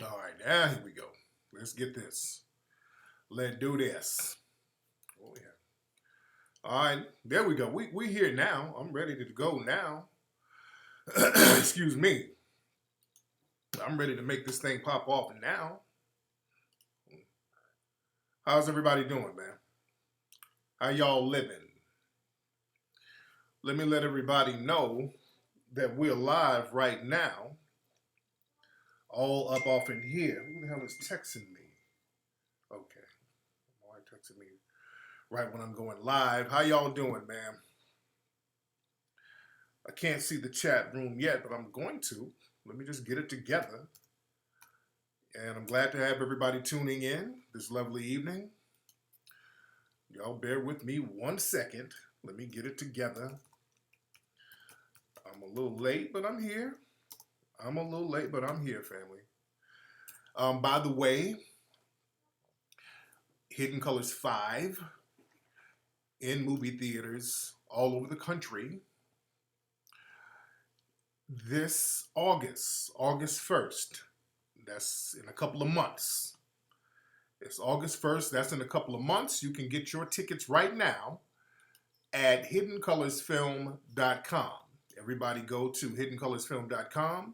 All right, now here we go. Let's get this. Let's do this. Oh yeah. All right, there we go. We here now. I'm ready to go now. Excuse me. I'm ready to make this thing pop off now. How's everybody doing, man? How y'all living? Let me let everybody know that we're live right now. All up off in here. Who the hell is texting me? Okay. Why texting me right when I'm going live? How y'all doing, man? I can't see the chat room yet, but I'm going to. Let me just get it together. And I'm glad to have everybody tuning in this lovely evening. Y'all bear with me 1 second. Let me get it together. I'm a little late, but I'm here. I'm a little late, but I'm here, family. By the way, Hidden Colors 5 in movie theaters all over the country this August 1st. That's in a couple of months. It's August 1st. That's in a couple of months. You can get your tickets right now at hiddencolorsfilm.com. Everybody go to hiddencolorsfilm.com.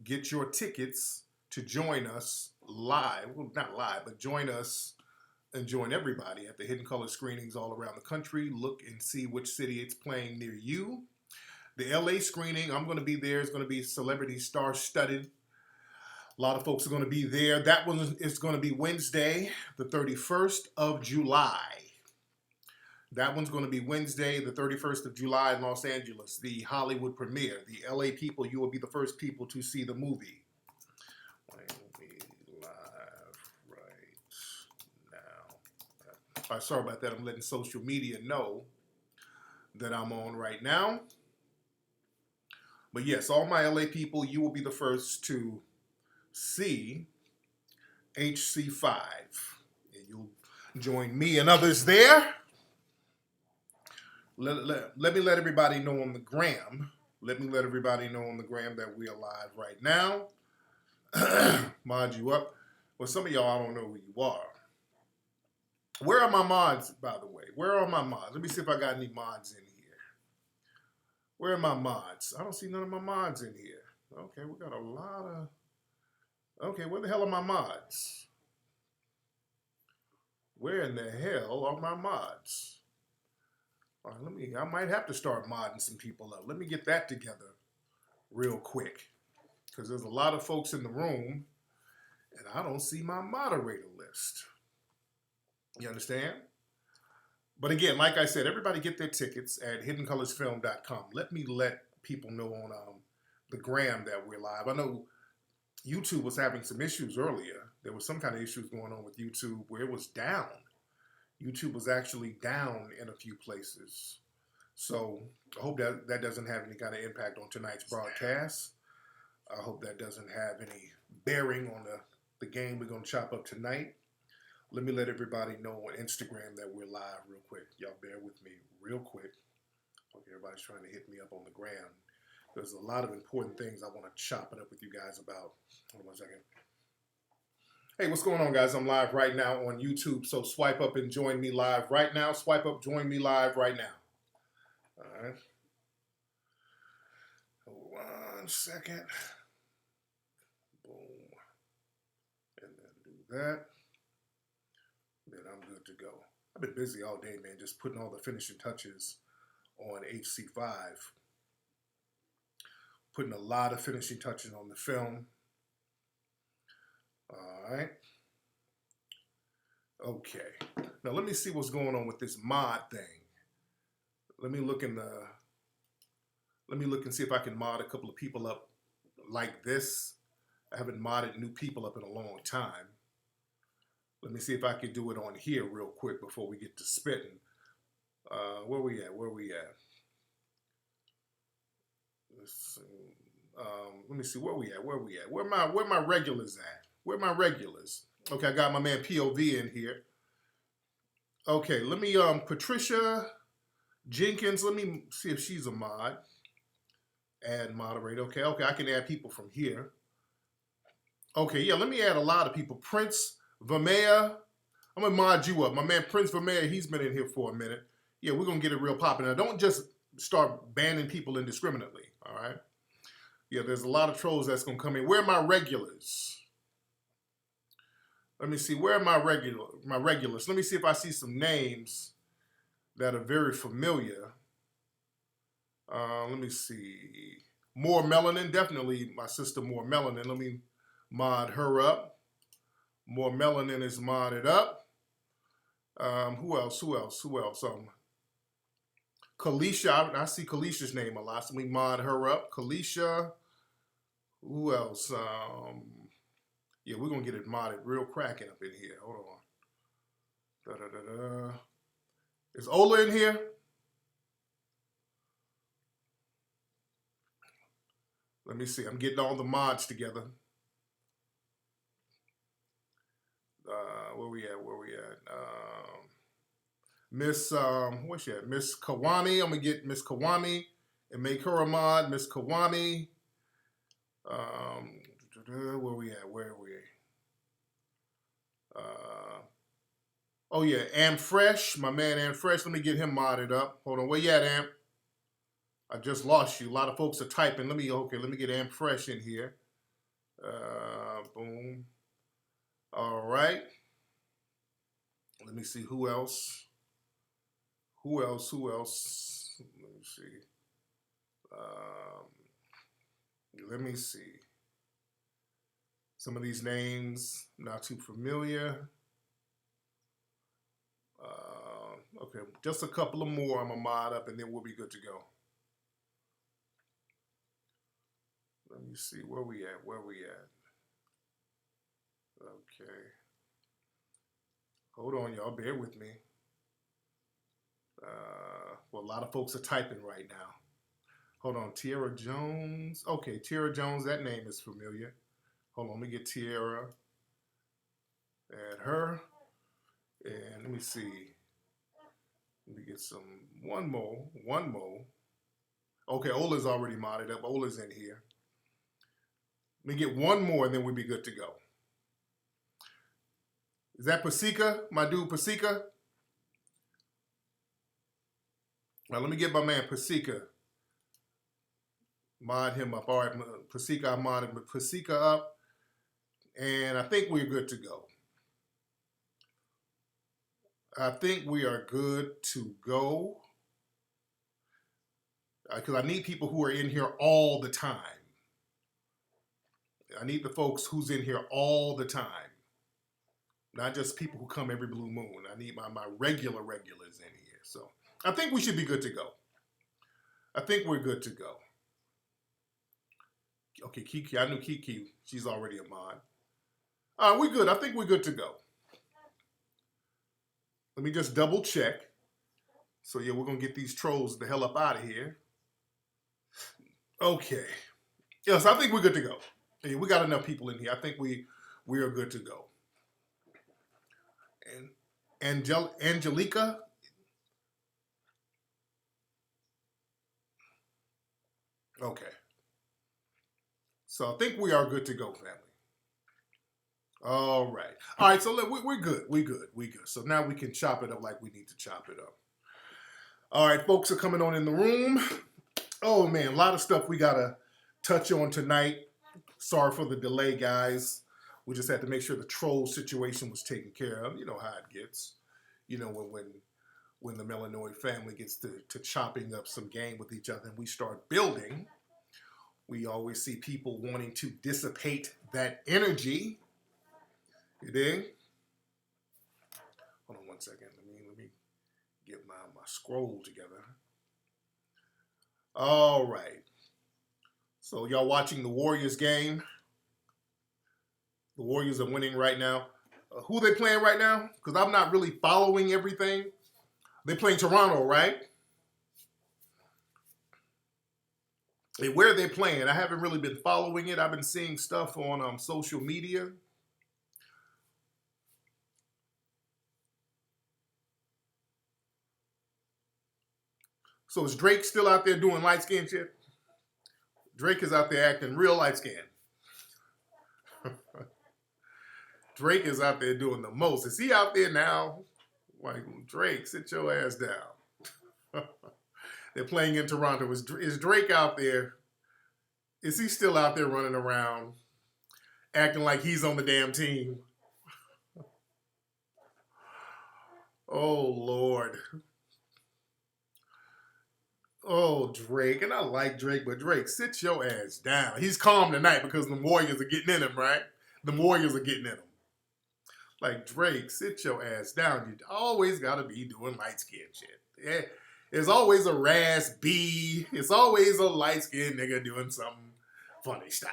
Get your tickets to join us live. Well, not live, but join us and join everybody at the Hidden Color screenings all around the country. Look and see which city it's playing near you. The LA screening, I'm going to be there. It's going to be celebrity star-studded. A lot of folks are going to be there. That one is going to be Wednesday, the 31st of July. That one's going to be Wednesday, the 31st of July in Los Angeles, the Hollywood premiere. The LA people, you will be the first people to see the movie. I'll be live right now. All right, sorry about that. I'm letting social media know that I'm on right now. But yes, all my LA people, you will be the first to see HC5. And you'll join me and others there. Let me let everybody know on the gram. Let me let everybody know on the gram that we are live right now. Mod you up. Well, some of y'all, I don't know who you are. Where are my mods, by the way? Where are my mods? Let me see if I got any mods in here. Where are my mods? I don't see none of my mods in here. Okay, we got a lot of... Okay, where the hell are my mods? Where in the hell are my mods? All right, I might have to start modding some people up. Let me get that together real quick. Because there's a lot of folks in the room, and I don't see my moderator list. You understand? But again, like I said, everybody get their tickets at hiddencolorsfilm.com. Let me let people know on the gram that we're live. I know YouTube was having some issues earlier. There was some kind of issues going on with YouTube where it was down. YouTube was actually down in a few places. So I hope that doesn't have any kind of impact on tonight's broadcast. I hope that doesn't have any bearing on the game we're going to chop up tonight. Let me let everybody know on Instagram that we're live real quick. Y'all bear with me real quick. Okay, everybody's trying to hit me up on the gram. There's a lot of important things I want to chop it up with you guys about. Hold on 1 second. Hey, what's going on, guys? I'm live right now on YouTube, so swipe up and join me live right now. Swipe up, join me live right now. All right. Hold 1 second. Boom. And then do that. Then I'm good to go. I've been busy all day, man, just putting all the finishing touches on HC5. Putting a lot of finishing touches on the film. All right. Okay. Now let me see what's going on with this mod thing. Let me look and see if I can mod a couple of people up like this. I haven't modded new people up in a long time. Let me see if I can do it on here real quick before we get to spitting. Where we at? Let's see. Let me see where we at. Where my regulars at? Where my regulars? Okay, I got my man POV in here. Okay, let me Patricia Jenkins. Let me see if she's a mod. Add moderator. Okay, I can add people from here. Okay, yeah, let me add a lot of people. Prince Vermeer, I'm gonna mod you up. My man Prince Vermeer, he's been in here for a minute. Yeah, we're gonna get it real popping. Now, don't just start banning people indiscriminately, all right? Yeah, there's a lot of trolls that's gonna come in. Where are my regulars? Let me see. Where are my regulars? Let me see if I see some names that are very familiar. Let me see. More Melanin, definitely my sister More Melanin. Let me mod her up. More Melanin is modded up. Who else? Who else? Who else? Kalisha, I see Kalisha's name a lot, so we mod her up. Kalisha. Who else? Yeah, we're gonna get it modded real cracking up in here. Hold on. Da, da, da, da. Is Ola in here? Let me see. I'm getting all the mods together. Where we at? Where we at? Miss, what's she at? Miss Kawami. I'm gonna get Miss Kawami and make her a mod. Miss Kawami. Where we at? Where are we? Oh yeah, Am Fresh, my man Am Fresh. Let me get him modded up. Hold on, where you at, Am? I just lost you. A lot of folks are typing. Let me get Am Fresh in here. Boom. All right. Let me see who else. Who else? Who else? Let me see. Let me see. Some of these names not too familiar. Okay, just a couple of more. I'm gonna mod up, and then we'll be good to go. Let me see where we at. Where we at? Okay. Hold on, y'all. Bear with me. Well, a lot of folks are typing right now. Hold on, Tierra Jones. Okay, Tierra Jones. That name is familiar. Hold on, let me get Tierra. Add her. And let me see. Let me get one more. Okay, Ola's already modded up. Ola's in here. Let me get one more and then we'll be good to go. Is that Pasika? My dude Pasika? Now let me get my man Pasika. Mod him up. All right, Pasika, I modded Pasika up. And I think we're good to go. I think we are good to go. Because I need people who are in here all the time. I need the folks who's in here all the time. Not just people who come every blue moon. I need my regulars in here. So I think we should be good to go. I think we're good to go. Okay, Kiki, I knew Kiki. She's already a mod. All right, we're good. I think we're good to go. Let me just double check. So yeah, we're going to get these trolls the hell up out of here. Okay. Yes, I think we're good to go. Yeah, we got enough people in here. I think we are good to go. And Angelica. Okay. So I think we are good to go, family. All right. All right, so we're good. We're good. So now we can chop it up like we need to chop it up. All right, folks are coming on in the room. Oh, man, a lot of stuff we got to touch on tonight. Sorry for the delay, guys. We just had to make sure the troll situation was taken care of. You know how it gets. You know, when the Melanoid family gets to chopping up some game with each other and we start building, we always see people wanting to dissipate that energy. You dig? Hold on one second. Let me get my scroll together. All right. So y'all watching the Warriors game? The Warriors are winning right now. Who are they playing right now? Because I'm not really following everything. They're playing Toronto, right? Hey, where are they playing? I haven't really been following it. I've been seeing stuff on social media. So is Drake still out there doing light skin shit? Drake is out there acting real light skin. Drake is out there doing the most. Is he out there now? Like, Drake, sit your ass down. They're playing in Toronto. Is Drake out there? Is he still out there running around acting like he's on the damn team? Oh, Lord. Oh, Drake. And I like Drake, but Drake, sit your ass down. He's calm tonight because the Warriors are getting in him, right? The Warriors are getting in him. Like, Drake, sit your ass down. You always got to be doing light-skinned shit. Yeah. There's always a Raz B. It's always a light-skinned nigga doing something funny style.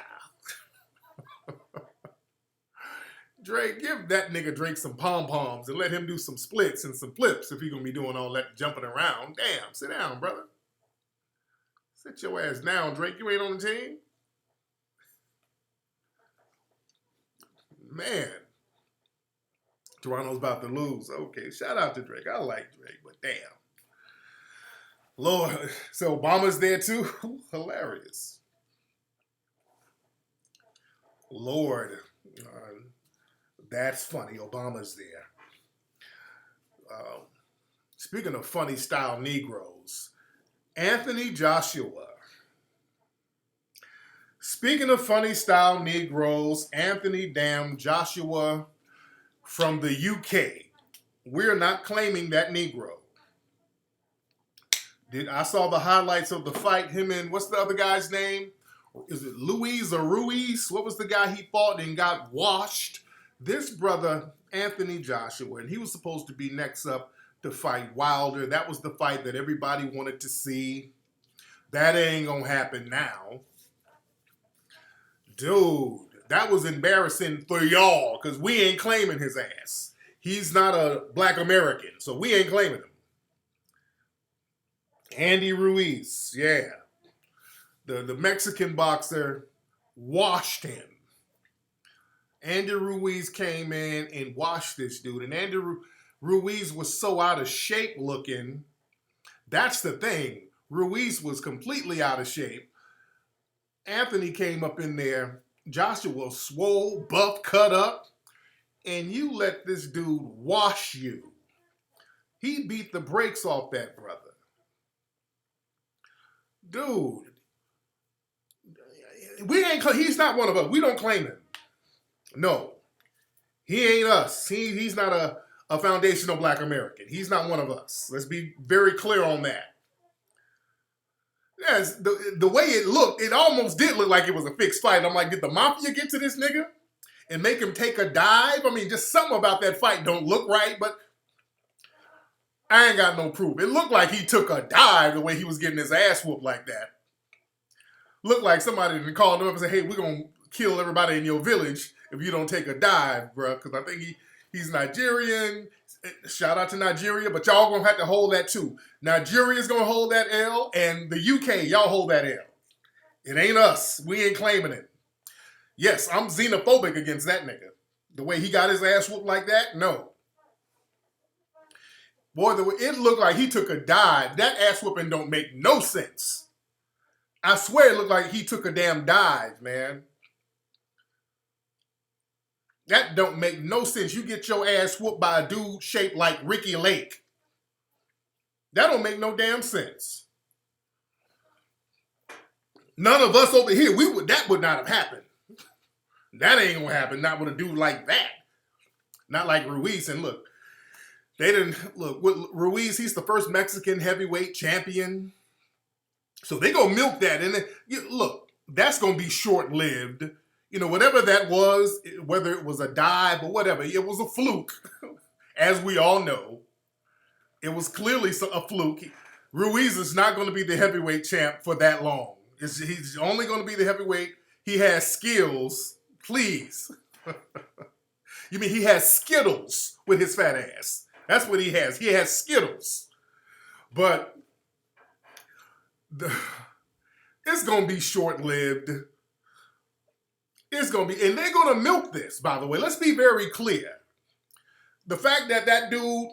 Drake, give that nigga Drake some pom-poms and let him do some splits and some flips if he gonna be doing all that jumping around. Damn, sit down, brother. Sit your ass down, Drake. You ain't on the team? Man. Toronto's about to lose. Okay, shout out to Drake. I like Drake, but damn. Lord, so Obama's there too? Hilarious. Lord, that's funny. Obama's there. Speaking of funny style Negroes, Anthony Joshua. Speaking of funny style Negroes, Anthony damn Joshua from the UK. We're not claiming that Negro. I saw the highlights of the fight. Him and what's the other guy's name? Is it Luis or Ruiz? What was the guy he fought and got washed? This brother, Anthony Joshua, and he was supposed to be next up to fight Wilder. That was the fight that everybody wanted to see. That ain't gonna happen now. Dude, that was embarrassing for y'all because we ain't claiming his ass. He's not a black American, so we ain't claiming him. Andy Ruiz, yeah. The Mexican boxer washed him. Andy Ruiz came in and washed this dude. And Andy Ruiz was so out of shape looking. That's the thing. Ruiz was completely out of shape. Anthony came up in there. Joshua swole, buff, cut up. And you let this dude wash you. He beat the brakes off that brother. Dude. He's not one of us. We don't claim him. No. He ain't us. He's not a foundational black American. He's not one of us. Let's be very clear on that. Yes, the way it looked, it almost did look like it was a fixed fight. I'm like, did the mafia get to this nigga and make him take a dive? I mean, just something about that fight don't look right, but I ain't got no proof. It looked like he took a dive the way he was getting his ass whooped like that. Looked like somebody had called him up and said, hey, we're going to kill everybody in your village if you don't take a dive, bro. Because I think he's Nigerian. Shout out to Nigeria, but y'all going to have to hold that too. Nigeria's going to hold that L, and the UK, y'all hold that L. It ain't us. We ain't claiming it. Yes, I'm xenophobic against that nigga. The way he got his ass whooped like that, no. Boy, it looked like he took a dive. That ass whooping don't make no sense. I swear it looked like he took a damn dive, man. That don't make no sense. You get your ass whooped by a dude shaped like Ricky Lake. That don't make no damn sense. None of us over here, that would not have happened. That ain't gonna happen, not with a dude like that. Not like Ruiz. And look, with Ruiz, he's the first Mexican heavyweight champion. So they gonna milk that. And look, that's gonna be short-lived. You know, whatever that was, whether it was a dive or whatever, it was a fluke, as we all know. It was clearly a fluke. Ruiz is not going to be the heavyweight champ for that long. He's only going to be the heavyweight. He has skills. Please. You mean he has Skittles with his fat ass. That's what he has. He has Skittles. But it's going to be short-lived. It's going to be, and they're going to milk this, by the way. Let's be very clear. The fact that dude,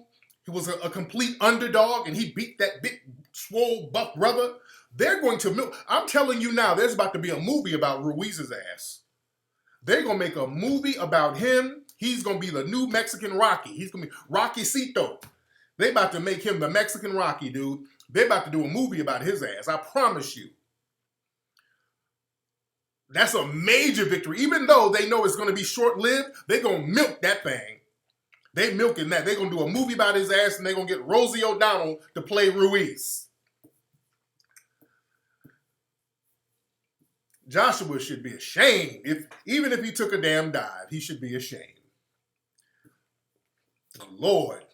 he was a complete underdog and he beat that big, swole, buff brother, they're going to milk. I'm telling you now, there's about to be a movie about Ruiz's ass. They're going to make a movie about him He's going to be the new Mexican Rocky. He's going to be Rockycito. They about to make him the Mexican Rocky, dude. They about to do a movie about his ass. I promise you. That's a major victory. Even though they know it's going to be short-lived, they're going to milk that thing. They milking that. They're going to do a movie about his ass, and they're going to get Rosie O'Donnell to play Ruiz. Joshua should be ashamed. Even if he took a damn dive, he should be ashamed. Lord,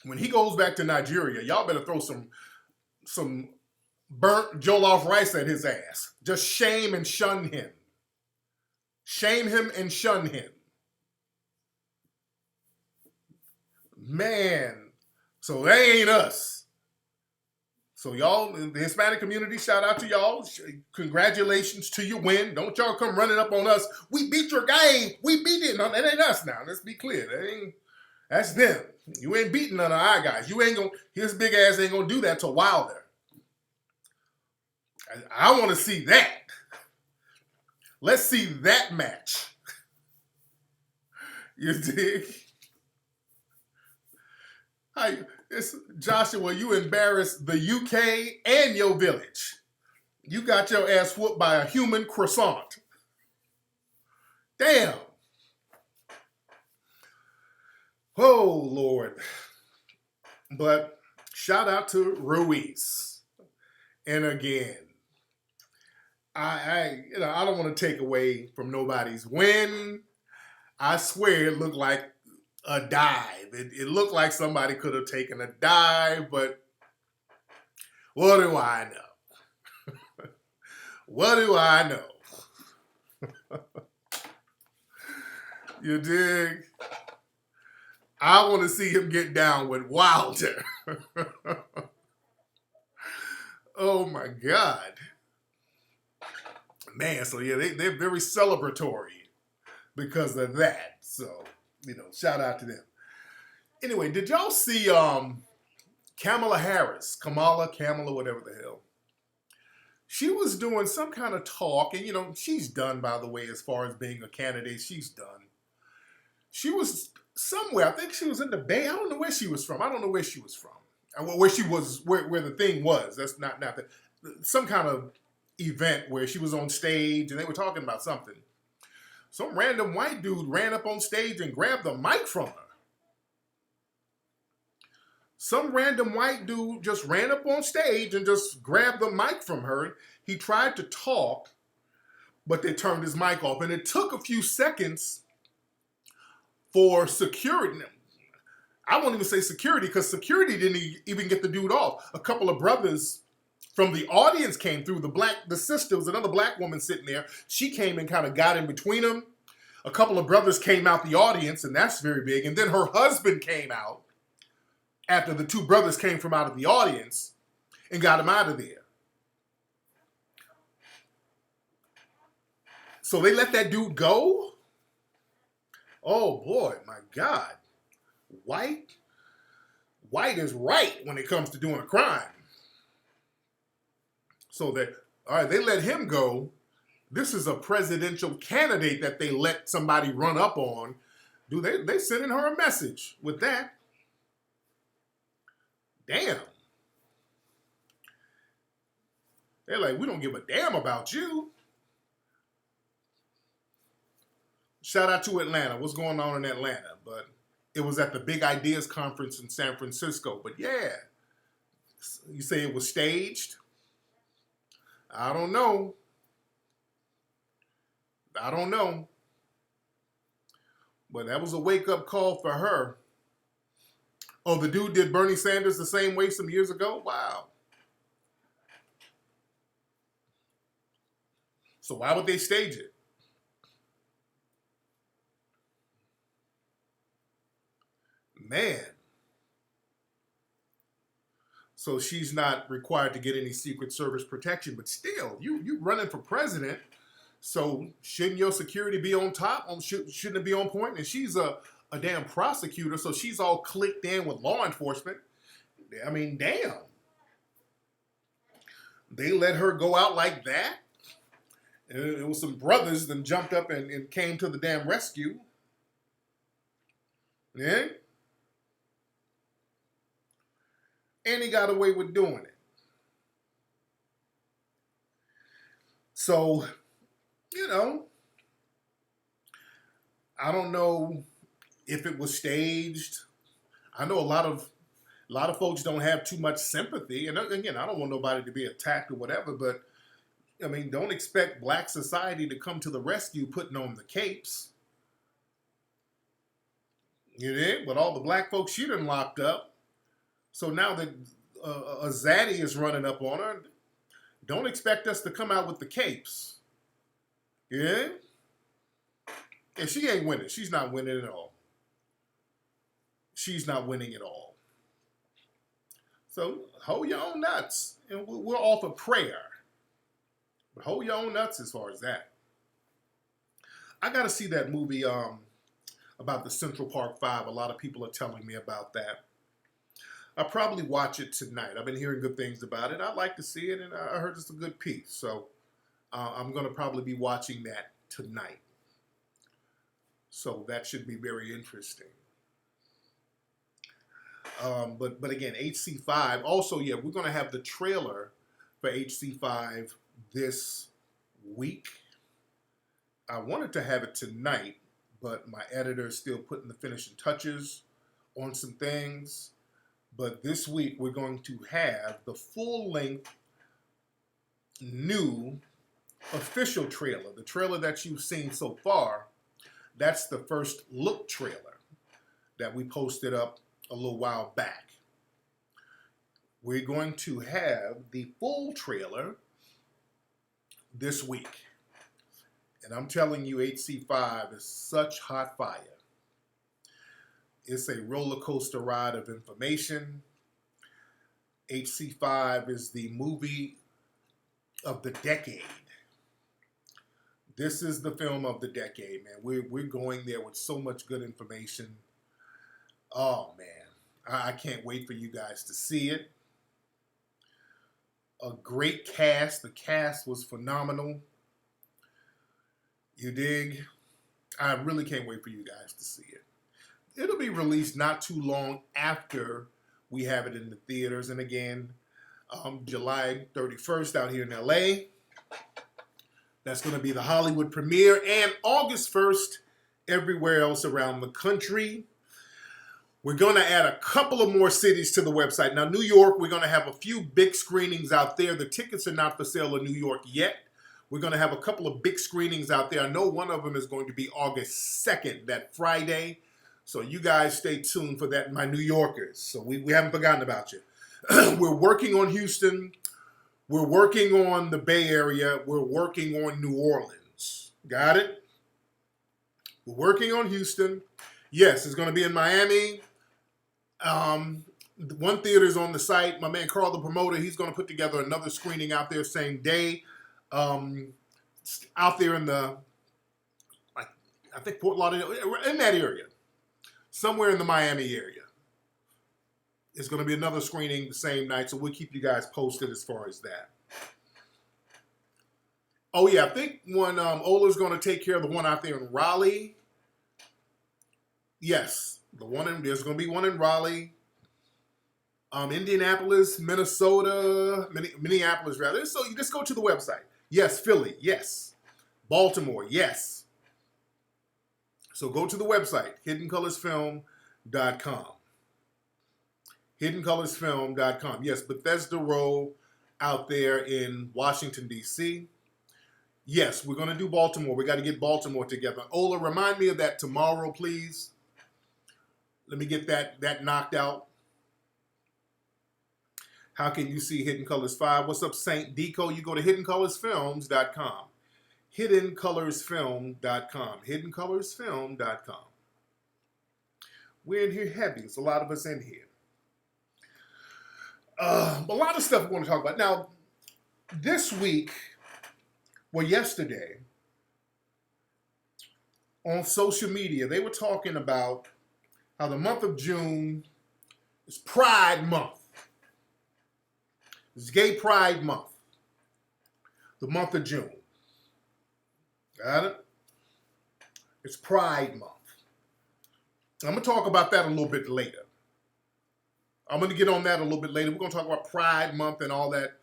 when he goes back to Nigeria, y'all better throw some burnt jollof rice at his ass. Just shame and shun him. Shame him and shun him. Man, so they ain't us. So y'all, the Hispanic community, shout out to y'all. Congratulations to your win. Don't y'all come running up on us. We beat your guy. We beat it. No, that ain't us now. Let's be clear. That's them. You ain't beating none of our guys. His big ass ain't gonna do that to Wilder. I want to see that. Let's see that match. You dig? Joshua, you embarrassed the UK and your village. You got your ass whooped by a human croissant. Damn. Oh, Lord. But shout out to Ruiz. And again, I don't want to take away from nobody's win. I swear it looked like a dive. It looked like somebody could have taken a dive, but what do I know? What do I know? You dig? I want to see him get down with Wilder. Oh my God. Man, so yeah, they're very celebratory because of that. So, shout out to them. Anyway, did y'all see Kamala Harris, Kamala, whatever the hell? She was doing some kind of talk, and she's done, by the way, as far as being a candidate. She's done. She was somewhere. I think she was in the Bay. I don't know where she was from. Where she was, where the thing was. That's not that. Some kind of event where she was on stage and they were talking about something. Some random white dude ran up on stage and grabbed the mic from her. Some random white dude just ran up on stage and just grabbed the mic from her. He tried to talk, but they turned his mic off. And it took a few seconds for security. I won't even say security, because security didn't even get the dude off. A couple of brothers from the audience came through. The sister was another black woman sitting there. She came and kind of got in between them. A couple of brothers came out the audience, and that's very big. And then her husband came out after the two brothers came from out of the audience and got him out of there. So they let that dude go? Oh boy, my God. White is right when it comes to doing a crime. So they let him go. This is a presidential candidate that they let somebody run up on. Dude, they sending her a message with that. Damn. They're like, we don't give a damn about you. Shout out to Atlanta. What's going on in Atlanta? But it was at the Big Ideas Conference in San Francisco. But yeah, you say it was staged? I don't know. But that was a wake-up call for her. Oh, the dude did Bernie Sanders the same way some years ago? Wow. So why would they stage it? Man. So she's not required to get any Secret Service protection, but still, you running for president, so shouldn't your security be on top? Shouldn't it be on point? And she's a damn prosecutor, so she's all clicked in with law enforcement. I mean, damn. They let her go out like that? And it was some brothers that jumped up and came to the damn rescue. Yeah? And he got away with doing it. So, you know, I don't know if it was staged. I know a lot of folks don't have too much sympathy. And again, I don't want nobody to be attacked or whatever, but I mean, don't expect black society to come to the rescue putting on the capes. You know, but all the black folks she done locked up. So now that a zaddy is running up on her, don't expect us to come out with the capes. Yeah? And she ain't winning. She's not winning at all. She's not winning at all. So hold your own nuts. And we'll offer prayer. But hold your own nuts as far as that. I got to see that movie about the Central Park Five. A lot of people are telling me about that. I'll probably watch it tonight. I've been hearing good things about it. I'd like to see it, and I heard it's a good piece. So I'm going to probably be watching that tonight. So that should be very interesting. But again, HC5. Also, yeah, we're going to have the trailer for HC5 this week. I wanted to have it tonight, but my editor is still putting the finishing touches on some things. But this week, we're going to have the full-length, new, official trailer. The trailer that you've seen so far, that's the first look trailer that we posted up a little while back. We're going to have the full trailer this week. And I'm telling you, HC5 is such hot fire. It's a roller coaster ride of information. HC5 is the movie of the decade. This is the film of the decade, man. We're going there with so much good information. Oh, man. I can't wait for you guys to see it. A great cast. The cast was phenomenal. You dig? I really can't wait for you guys to see it. It'll be released not too long after we have it in the theaters. And again, July 31st out here in LA. That's going to be the Hollywood premiere. And August 1st everywhere else around the country. We're going to add a couple of more cities to the website. Now, New York, we're going to have a few big screenings out there. The tickets are not for sale in New York yet. We're going to have a couple of big screenings out there. I know one of them is going to be August 2nd, that Friday. So you guys stay tuned for that, my New Yorkers. So we haven't forgotten about you. We're working on Houston. We're working on the Bay Area. We're working on New Orleans. Got it? We're working on Houston. Yes, it's going to be in Miami. One theater's on the site. My man Carl, the promoter, he's going to put together another screening out there same day. Out there in the, I think Fort Lauderdale, in that area. Somewhere in the Miami area. It's going to be another screening the same night, so we'll keep you guys posted as far as that. Oh, yeah, I think when Ola's going to take care of the one out there in Raleigh. Yes, there's going to be one in Raleigh. Indianapolis, Minnesota, Minneapolis, rather. So you just go to the website. Yes, Philly, yes. Baltimore, yes. So go to the website, hiddencolorsfilm.com. hiddencolorsfilm.com. Yes, Bethesda Row out there in Washington, D.C. Yes, we're going to do Baltimore. We got to get Baltimore together. Ola, remind me of that tomorrow, please. Let me get that knocked out. How can you see Hidden Colors 5? What's up, Saint Deco? You go to hiddencolorsfilms.com. hiddencolorsfilm.com. hiddencolorsfilm.com. We're in here heavy. It's a lot of us in here. A lot of stuff we want to talk about. Now, this week, well, yesterday, on social media, they were talking about how the month of June is Pride Month. It's Gay Pride Month. The month of June. Got it? It's Pride Month. I'm going to talk about that a little bit later. I'm going to get on that a little bit later. We're going to talk about Pride Month and all that,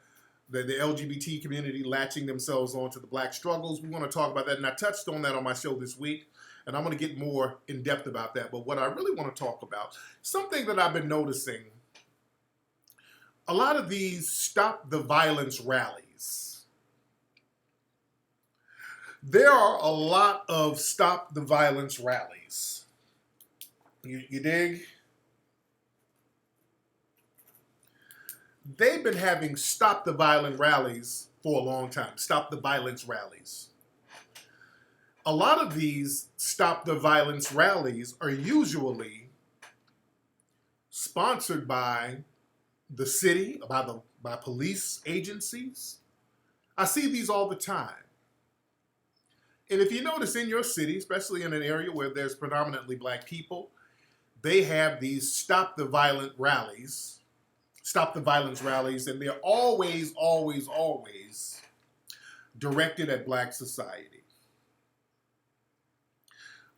the LGBT community latching themselves onto the black struggles. We want to talk about that, and I touched on that on my show this week, and I'm going to get more in depth about that. But what I really want to talk about, something that I've been noticing, a lot of these stop the violence rallies. There are a lot of stop the violence rallies. You dig? They've been having stop the violent rallies for a long time. Stop the violence rallies. A lot of these stop the violence rallies are usually sponsored by the city, by police agencies. I see these all the time. And if you notice in your city, especially in an area where there's predominantly black people, they have these stop the violence rallies, and they're always, always, always directed at black society.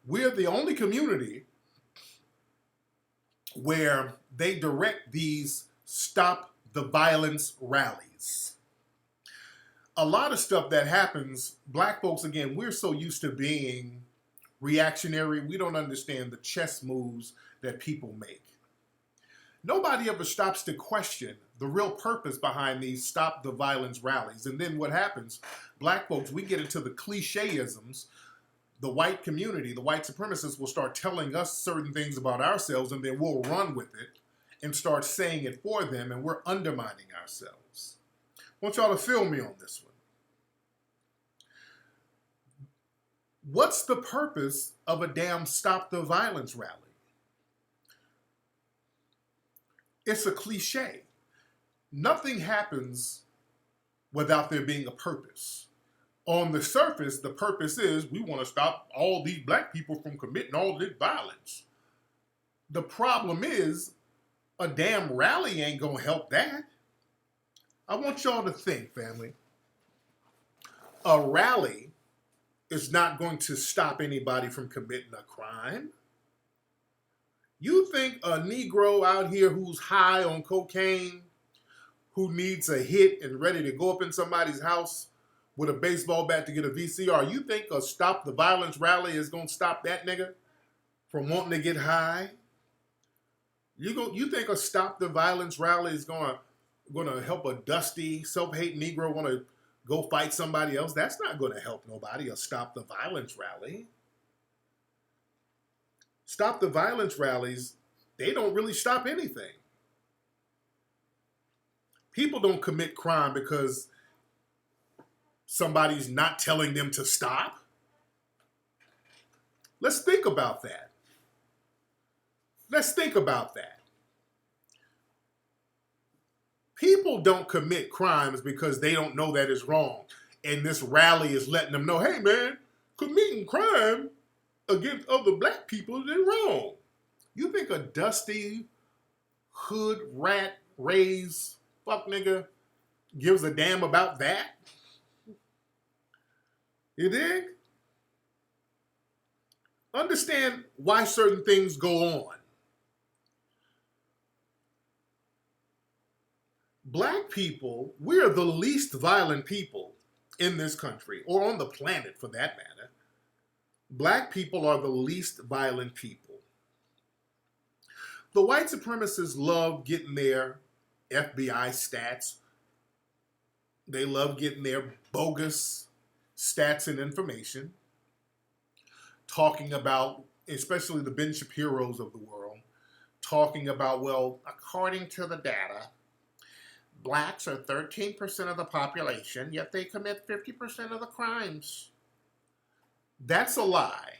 We're the only community where they direct these stop the violence rallies. A lot of stuff that happens, black folks, again, we're so used to being reactionary, we don't understand the chess moves that people make. Nobody ever stops to question the real purpose behind these stop the violence rallies. And then what happens? Black folks, we get into the cliché-isms. The white community, the white supremacists will start telling us certain things about ourselves, and then we'll run with it and start saying it for them, and we're undermining ourselves. I want y'all to feel me on this one. What's the purpose of a damn stop the violence rally? It's a cliche. Nothing happens without there being a purpose. On the surface, the purpose is we want to stop all these black people from committing all this violence. The problem is a damn rally ain't going to help that. I want y'all to think, family. A rally is not going to stop anybody from committing a crime. You think a Negro out here who's high on cocaine, who needs a hit and ready to go up in somebody's house with a baseball bat to get a VCR, you think a stop the violence rally is going to stop that nigga from wanting to get high? You think a stop the violence rally is going to help a dusty, self-hate Negro want to go fight somebody else? That's not going to help nobody, a stop the violence rally. Stop the violence rallies, they don't really stop anything. People don't commit crime because somebody's not telling them to stop. Let's think about that. People don't commit crimes because they don't know that it's wrong. And this rally is letting them know, hey man, committing crime against other black people is wrong. You think a dusty, hood, rat, raised, fuck nigga gives a damn about that? You dig? Understand why certain things go on. Black people, we are the least violent people in this country, or on the planet for that matter. Black people are the least violent people. The white supremacists love getting their FBI stats. They love getting their bogus stats and information, talking about, especially the Ben Shapiro's of the world, talking about, well, according to the data, blacks are 13% of the population, yet they commit 50% of the crimes. That's a lie.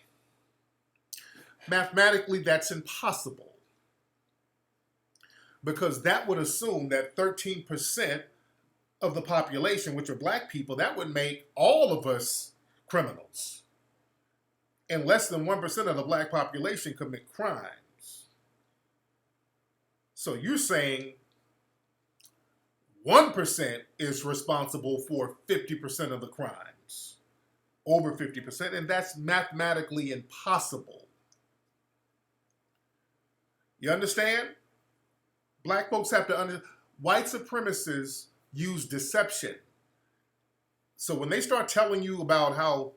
Mathematically, that's impossible. Because that would assume that 13% of the population, which are black people, that would make all of us criminals. And less than 1% of the black population commit crimes. So you're saying 1% is responsible for 50% of the crimes. Over 50%, and that's mathematically impossible. You understand? Black folks have to understand. White supremacists use deception. So when they start telling you about how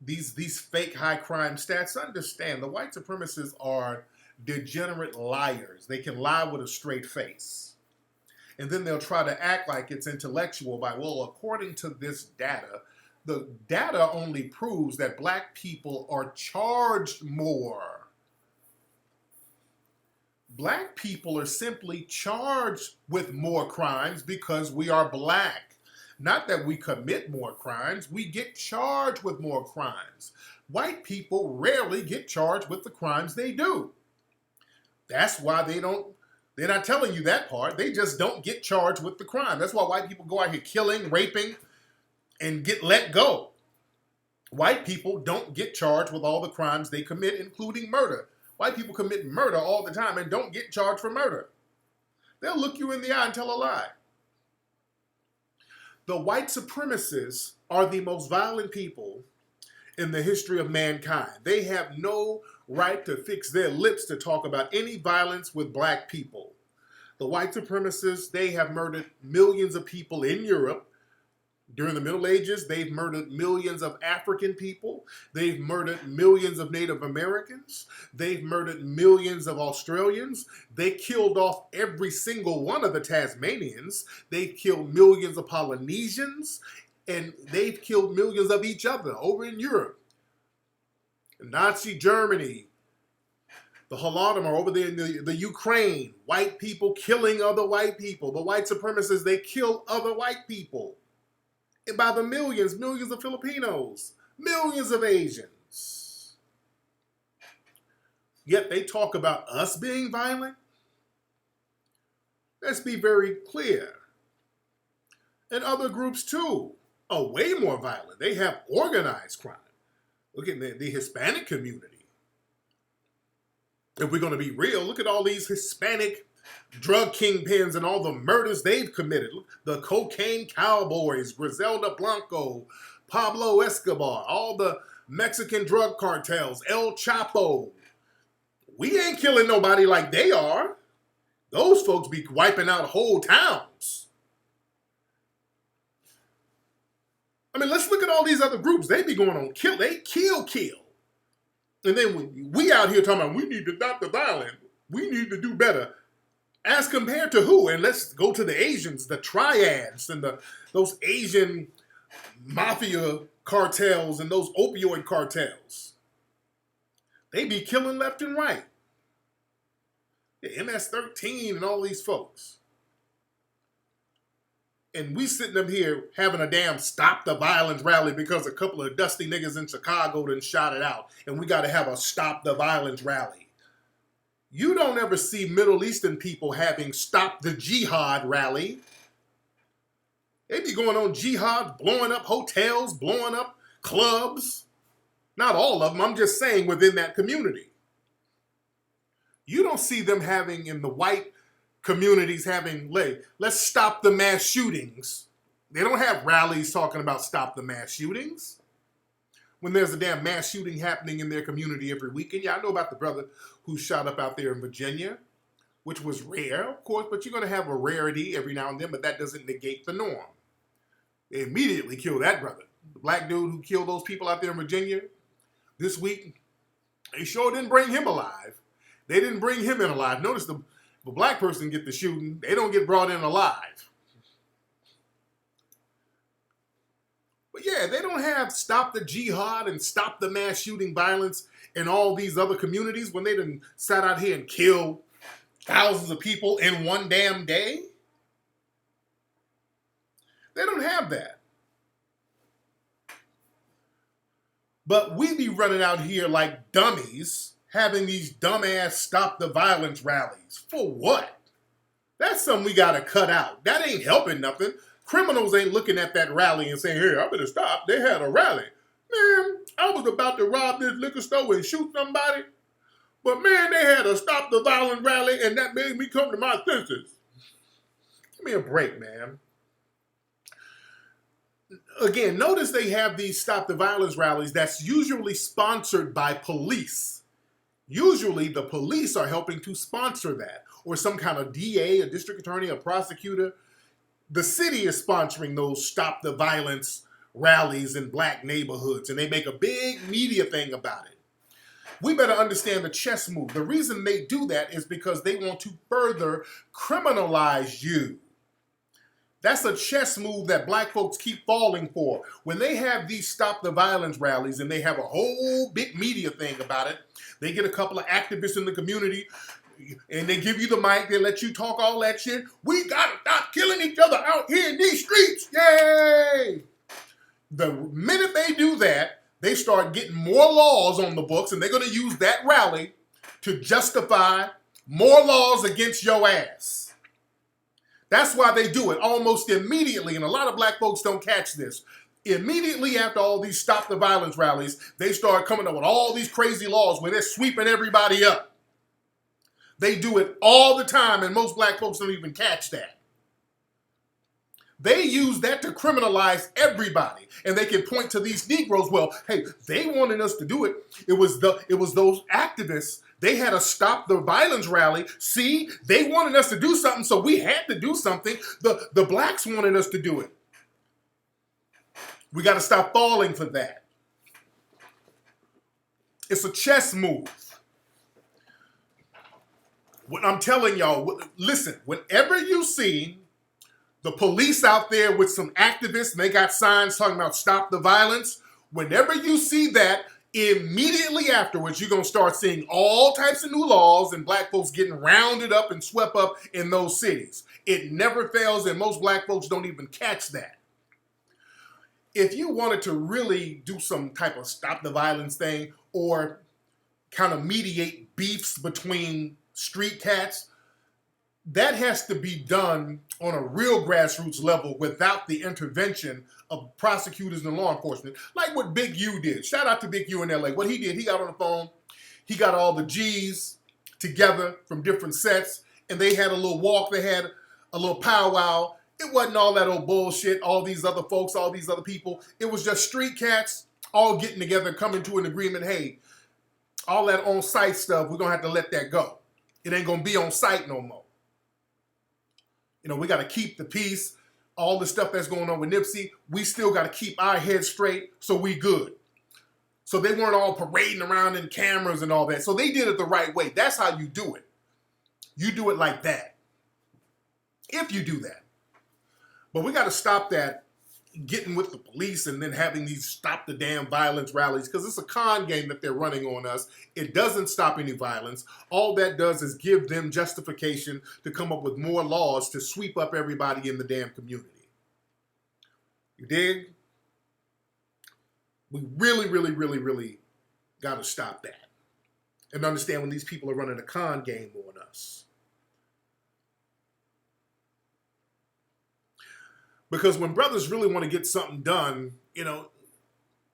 these fake high crime stats, understand the white supremacists are degenerate liars. They can lie with a straight face. And then they'll try to act like it's intellectual by, well, according to this data, the data only proves that black people are charged more. Black people are simply charged with more crimes because we are black. Not that we commit more crimes, we get charged with more crimes. White people rarely get charged with the crimes they do. That's why they're not telling you that part. They just don't get charged with the crime. That's why white people go out here killing, raping, and get let go. White people don't get charged with all the crimes they commit, including murder. White people commit murder all the time and don't get charged for murder. They'll look you in the eye and tell a lie. The white supremacists are the most violent people in the history of mankind. They have no right to fix their lips to talk about any violence with black people. The white supremacists, they have murdered millions of people in Europe. During the Middle Ages, they've murdered millions of African people. They've murdered millions of Native Americans. They've murdered millions of Australians. They killed off every single one of the Tasmanians. They've killed millions of Polynesians. And they've killed millions of each other over in Europe. Nazi Germany, the Holodomor over there in the Ukraine. White people killing other white people. The white supremacists, they kill other white people. And by the millions, millions of Filipinos, millions of Asians. Yet they talk about us being violent. Let's be very clear. And other groups too are way more violent. They have organized crime. Look at the Hispanic community. If we're going to be real, look at all these Hispanic drug kingpins and all the murders they've committed. The cocaine cowboys, Griselda Blanco, Pablo Escobar, all the Mexican drug cartels, El Chapo. We ain't killing nobody like they are. Those folks be wiping out whole towns. I mean, let's look at all these other groups. They be going on kill. They kill. And then when we out here talking about we need to stop the violence. We need to do better. As compared to who? And let's go to the Asians, the triads, and those Asian mafia cartels and those opioid cartels. They be killing left and right. The MS-13 and all these folks. And we sitting up here having a damn stop the violence rally because a couple of dusty niggas in Chicago done shot it out. And we got to have a stop the violence rally. You don't ever see Middle Eastern people having stop the jihad rally. They be going on jihad, blowing up hotels, blowing up clubs. Not all of them, I'm just saying within that community. You don't see them having in the white communities having, let's stop the mass shootings. They don't have rallies talking about stop the mass shootings. When there's a damn mass shooting happening in their community every weekend. Yeah, I know about the brother who shot up out there in Virginia, which was rare, of course, but you're going to have a rarity every now and then, but that doesn't negate the norm. They immediately killed that brother. The black dude who killed those people out there in Virginia this week, they sure didn't bring him alive. They didn't bring him in alive. Notice the black person get the shooting, they don't get brought in alive. But yeah, they don't have stop the jihad and stop the mass shooting violence in all these other communities when they done sat out here and killed thousands of people in one damn day. They don't have that. But we be running out here like dummies, having these dumbass stop the violence rallies. For what? That's something we got to cut out. That ain't helping nothing. Criminals ain't looking at that rally and saying, hey, I better stop. They had a rally. Man, I was about to rob this liquor store and shoot somebody. But man, they had a stop the violent rally and that made me come to my senses. Give me a break, man. Again, notice they have these stop the violence rallies that's usually sponsored by police. Usually the police are helping to sponsor that, or some kind of DA, a district attorney, a prosecutor. The city is sponsoring those stop the violence rallies in black neighborhoods, and they make a big media thing about it. We better understand the chess move. The reason they do that is because they want to further criminalize you. That's a chess move that black folks keep falling for. When they have these stop the violence rallies and they have a whole big media thing about it, they get a couple of activists in the community and they give you the mic, they let you talk all that shit. We gotta stop killing each other out here in these streets. Yay! The minute they do that, they start getting more laws on the books, and they're gonna use that rally to justify more laws against your ass. That's why they do it almost immediately, and a lot of black folks don't catch this. Immediately after all these stop the violence rallies, they start coming up with all these crazy laws where they're sweeping everybody up. They do it all the time, and most black folks don't even catch that. They use that to criminalize everybody, and they can point to these Negroes. Well, hey, they wanted us to do it. It was those activists. They had a stop the violence rally. See, they wanted us to do something, so we had to do something. The blacks wanted us to do it. We got to stop falling for that. It's a chess move. What I'm telling y'all, listen, whenever you see the police out there with some activists and they got signs talking about stop the violence, whenever you see that, immediately afterwards, you're going to start seeing all types of new laws and black folks getting rounded up and swept up in those cities. It never fails, and most black folks don't even catch that. If you wanted to really do some type of stop the violence thing or kind of mediate beefs between street cats, that has to be done on a real grassroots level without the intervention of prosecutors and law enforcement, like what Big U did. Shout out to Big U in LA. What he did, he got on the phone, he got all the G's together from different sets, and they had a little walk, they had a little powwow. It wasn't all that old bullshit, all these other folks, all these other people. It was just street cats all getting together and coming to an agreement. Hey, all that on-site stuff, we're going to have to let that go. It ain't going to be on site no more. You know, we got to keep the peace. All the stuff that's going on with Nipsey, we still got to keep our heads straight so we good. So they weren't all parading around in cameras and all that. So they did it the right way. That's how you do it. You do it like that. If you do that. But we got to stop that getting with the police and then having these stop the damn violence rallies, because it's a con game that they're running on us. It doesn't stop any violence. All that does is give them justification to come up with more laws to sweep up everybody in the damn community. You dig? We really, really, really, really got to stop that and understand when these people are running a con game on us. Because when brothers really want to get something done, you know,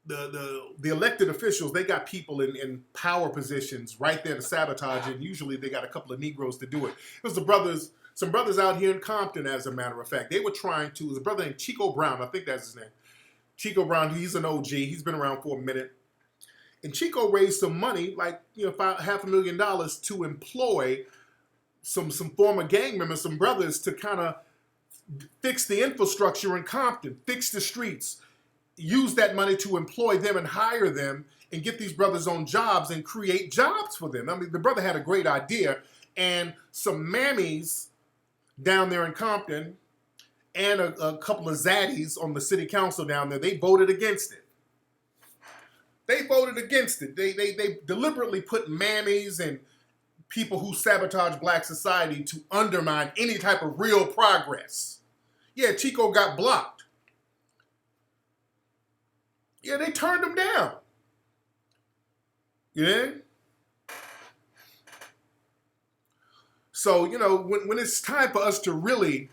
the elected officials, they got people in power positions right there to sabotage it. Usually they got a couple of Negroes to do it. It was some brothers out here in Compton, as a matter of fact. They were trying to, it was a brother named Chico Brown, I think that's his name. Chico Brown, he's an OG. He's been around for a minute. And Chico raised some money, like, you know, $500,000 to employ some former gang members, some brothers, to kind of fix the infrastructure in Compton, fix the streets, use that money to employ them and hire them and get these brothers on jobs and create jobs for them. I mean, the brother had a great idea, and some mammies down there in Compton and a couple of zaddies on the city council down there, they voted against it. They voted against it. They deliberately put mammies and people who sabotage black society to undermine any type of real progress. Yeah, Chico got blocked. Yeah, they turned him down. Yeah. So, you know, when it's time for us to really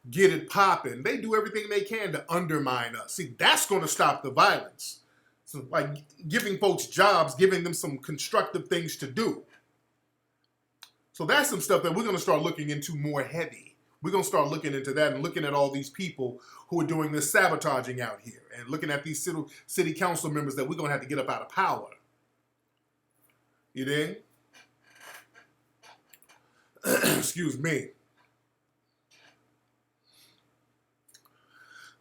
get it popping, they do everything they can to undermine us. See, that's going to stop the violence. So, like giving folks jobs, giving them some constructive things to do. So that's some stuff that we're going to start looking into more heavy. We're going to start looking into that and looking at all these people who are doing this sabotaging out here and looking at these city council members that we're going to have to get up out of power. You dig? Excuse me.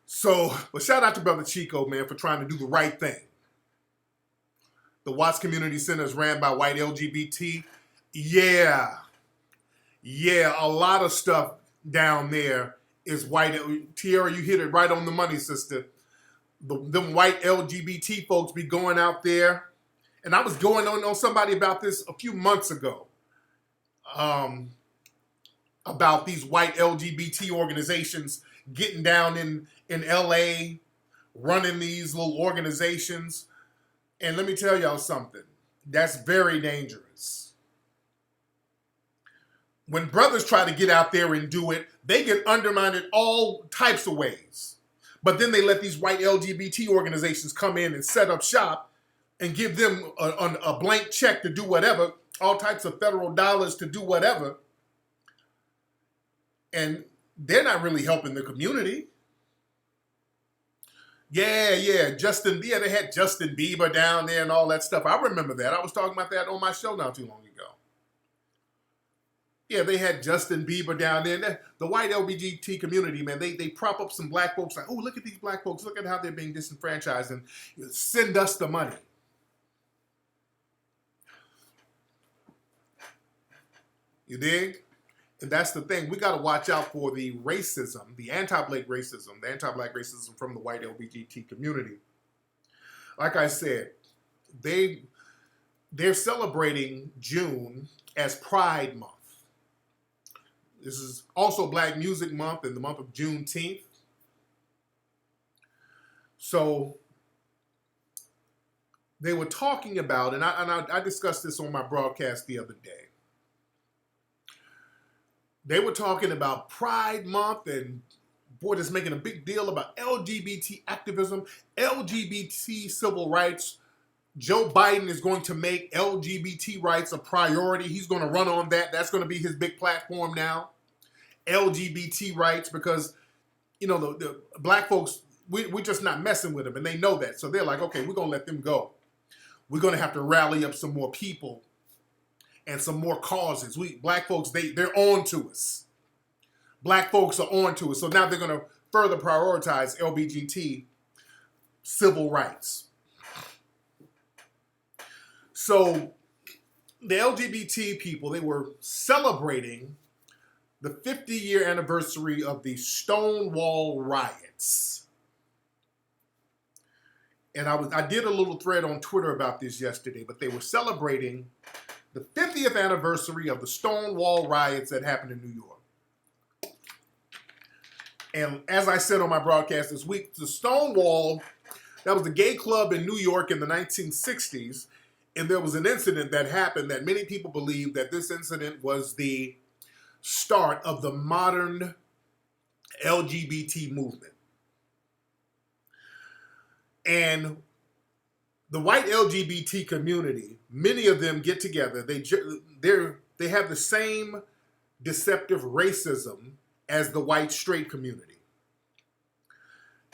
So, but shout out to Brother Chico, man, for trying to do the right thing. The Watts Community Center is ran by white LGBT. Yeah. Yeah, a lot of stuff down there is white. Tierra, you hit it right on the money, sister. Them white LGBT folks be going out there. And I was going on somebody about this a few months ago. About these white LGBT organizations getting down in LA, running these little organizations. And let me tell y'all something. That's very dangerous. When brothers try to get out there and do it, they get undermined in all types of ways. But then they let these white LGBT organizations come in and set up shop and give them a blank check to do whatever, all types of federal dollars to do whatever. And they're not really helping the community. Yeah, they had Justin Bieber down there and all that stuff. I remember that. I was talking about that on my show not too long ago. Yeah, they had Justin Bieber down there. And the white LGBT community, man, they prop up some black folks like, oh, look at these black folks. Look at how they're being disenfranchised and send us the money. You dig? And that's the thing. We got to watch out for the racism, the anti-black racism from the white LGBT community. Like I said, they're celebrating June as Pride Month. This is also Black Music Month and the month of Juneteenth. So they were talking about, and I discussed this on my broadcast the other day. They were talking about Pride Month and, boy, just making a big deal about LGBT activism, LGBT civil rights. Joe Biden is going to make LGBT rights a priority. He's going to run on that. That's going to be his big platform now. LGBT rights, because, you know, the black folks, we're just not messing with them, and they know that. So they're like, okay, we're going to let them go. We're going to have to rally up some more people and some more causes. Black folks, they're on to us. Black folks are on to us. So now they're going to further prioritize LGBT civil rights. So the LGBT people, they were celebrating the 50-year anniversary of the Stonewall riots. And I did a little thread on Twitter about this yesterday, but they were celebrating the 50th anniversary of the Stonewall riots that happened in New York. And as I said on my broadcast this week, the Stonewall, that was a gay club in New York in the 1960s. And there was an incident that happened that many people believe that this incident was the start of the modern LGBT movement. And the white LGBT community, many of them get together. They have the same deceptive racism as the white straight community.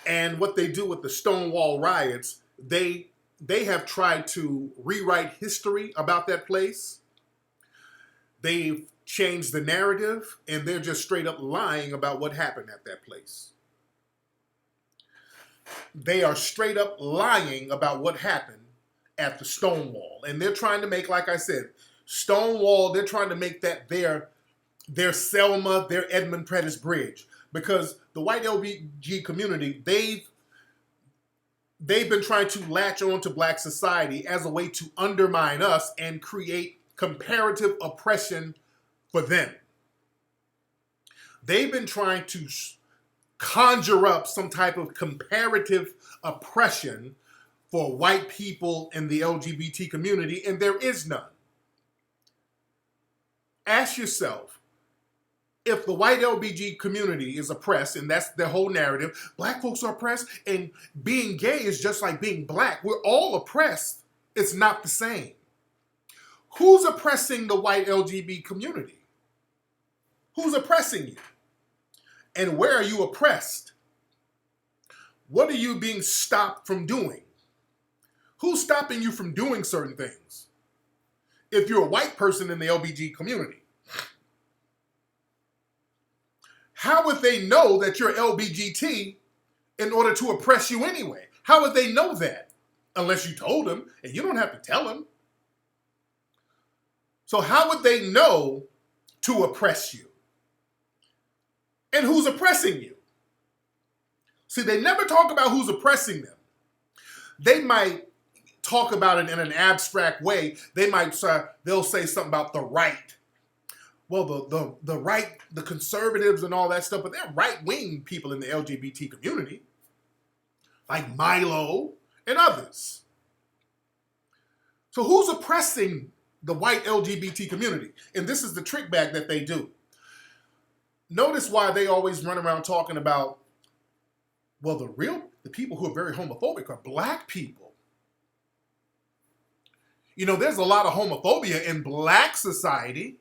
And what they do with the Stonewall riots, they have tried to rewrite history about that place. They've changed the narrative, and they're just straight up lying about what happened at that place. They are straight up lying about what happened at the Stonewall. And they're trying to make, like I said, Stonewall, they're trying to make that their Selma, their Edmund Pettus Bridge. Because the white LBG community, they've been trying to latch on to black society as a way to undermine us and create comparative oppression for them. They've been trying to conjure up some type of comparative oppression for white people in the LGBT community, and there is none. Ask yourself, if the white LBG community is oppressed, and that's the whole narrative, black folks are oppressed, and being gay is just like being black. We're all oppressed. It's not the same. Who's oppressing the white LGBT community? Who's oppressing you? And where are you oppressed? What are you being stopped from doing? Who's stopping you from doing certain things? if you're a white person in the LBG community? How would they know that you're LBGT in order to oppress you anyway? How would they know that? Unless you told them, and you don't have to tell them. So how would they know to oppress you? And who's oppressing you? See, they never talk about who's oppressing them. They might talk about it in an abstract way. They'll say something about the right. Well, the right, the conservatives and all that stuff, but they're right-wing people in the LGBT community, like Milo and others. So who's oppressing the white LGBT community? And this is the trick bag that they do. Notice why they always run around talking about, well, the people who are very homophobic are black people. You know, there's a lot of homophobia in black society,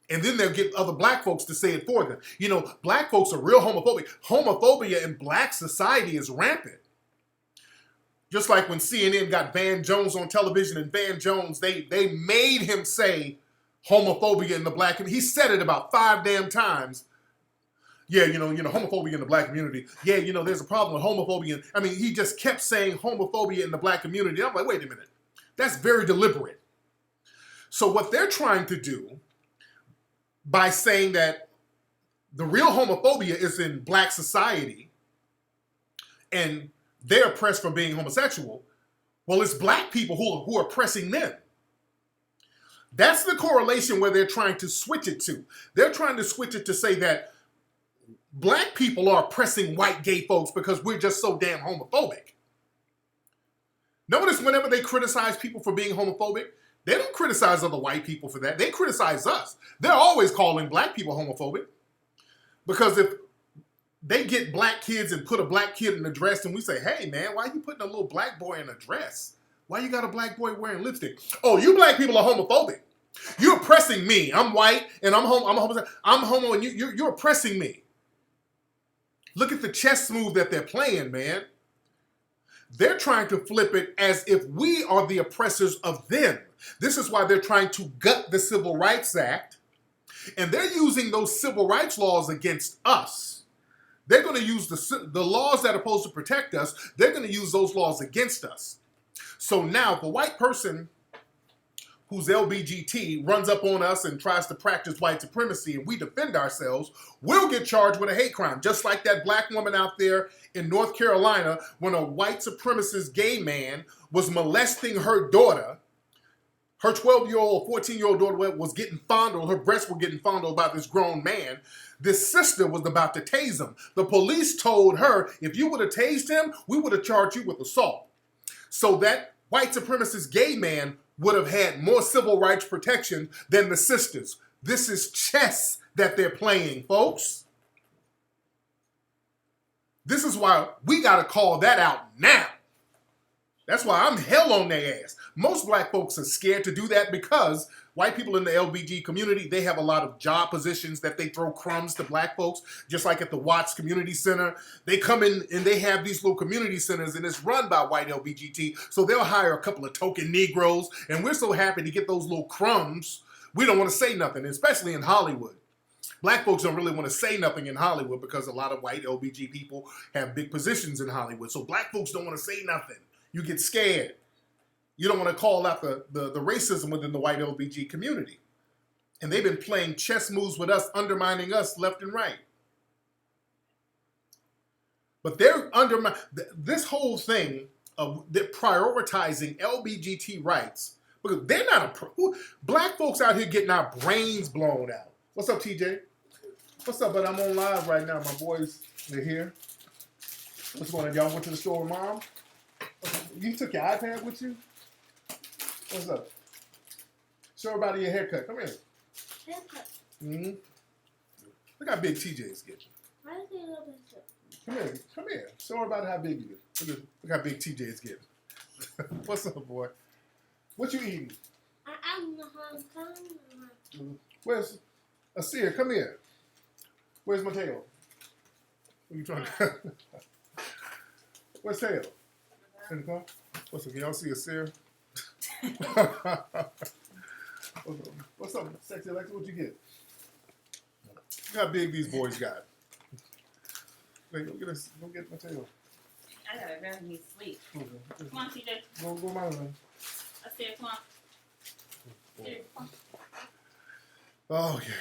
and then they'll get other black folks to say it for them. You know, black folks are real homophobic. Homophobia in black society is rampant. Just like when CNN got Van Jones on television, and Van Jones, they made him say homophobia in the black community. He said it about 5 damn times. Yeah, you know, homophobia in the black community. Yeah, you know, there's a problem with homophobia. I mean, he just kept saying homophobia in the black community. I'm like, wait a minute. That's very deliberate. So what they're trying to do by saying that the real homophobia is in black society and they're oppressed for being homosexual, well, it's black people who are oppressing them. That's the correlation where they're trying to switch it to. They're trying to switch it to say that black people are oppressing white gay folks because we're just so damn homophobic. Notice whenever they criticize people for being homophobic, they don't criticize other white people for that. They criticize us. They're always calling black people homophobic. Because if they get black kids and put a black kid in a dress and we say, hey man, why are you putting a little black boy in a dress? Why you got a black boy wearing lipstick? Oh, you black people are homophobic. You're oppressing me. I'm white and I'm homo and you're oppressing me. Look at the chess move that they're playing, man. They're trying to flip it as if we are the oppressors of them. This is why they're trying to gut the Civil Rights Act. And they're using those civil rights laws against us. They're going to use the laws that are supposed to protect us. They're going to use those laws against us. So now if a white person who's LBGT runs up on us and tries to practice white supremacy and we defend ourselves, we'll get charged with a hate crime. Just like that black woman out there in North Carolina when a white supremacist gay man was molesting her daughter. Her 12-year-old, 14-year-old daughter was getting fondled. Her breasts were getting fondled by this grown man. This sister was about to tase him. The police told her, if you would have tased him, we would have charged you with assault. So that white supremacist gay man would have had more civil rights protection than the sisters. This is chess that they're playing, folks. This is why we got to call that out now. That's why I'm hell on their ass. Most black folks are scared to do that because white people in the LBG community, they have a lot of job positions that they throw crumbs to black folks, just like at the Watts Community Center. They come in and they have these little community centers and it's run by white LBGT, so they'll hire a couple of token Negroes, and we're so happy to get those little crumbs, we don't want to say nothing, especially in Hollywood. Black folks don't really want to say nothing in Hollywood because a lot of white LBG people have big positions in Hollywood, so black folks don't want to say nothing. You get scared. You don't want to call out the racism within the white LBG community. And they've been playing chess moves with us, undermining us left and right. But they're undermining this whole thing of they're prioritizing LBGT rights because they're not black folks out here getting our brains blown out. What's up, TJ? What's up, bud? I'm on live right now. My boys, they're here. What's going on? Y'all went to the store with mom? You took your iPad with you? What's up? Show everybody your haircut. Come here. Haircut. Mm-hmm. Look how big TJ's getting. Why is he a little bit short? Come here. Come here. Show everybody how big you is. Look how big TJ's getting. What's up, boy? What you eating? I'm in Hong Kong. Where's Asir? Come here. Where's Mateo? What are you trying to Where's Tail? In the car? What's up? Can y'all see Asir? What's up, sexy Alexa? What you get? Look how big these boys got. Hey, go get Mateo. I gotta rather me sleep. Come on, TJ. Go, my man. I said, come on. Here, come on. Oh yeah.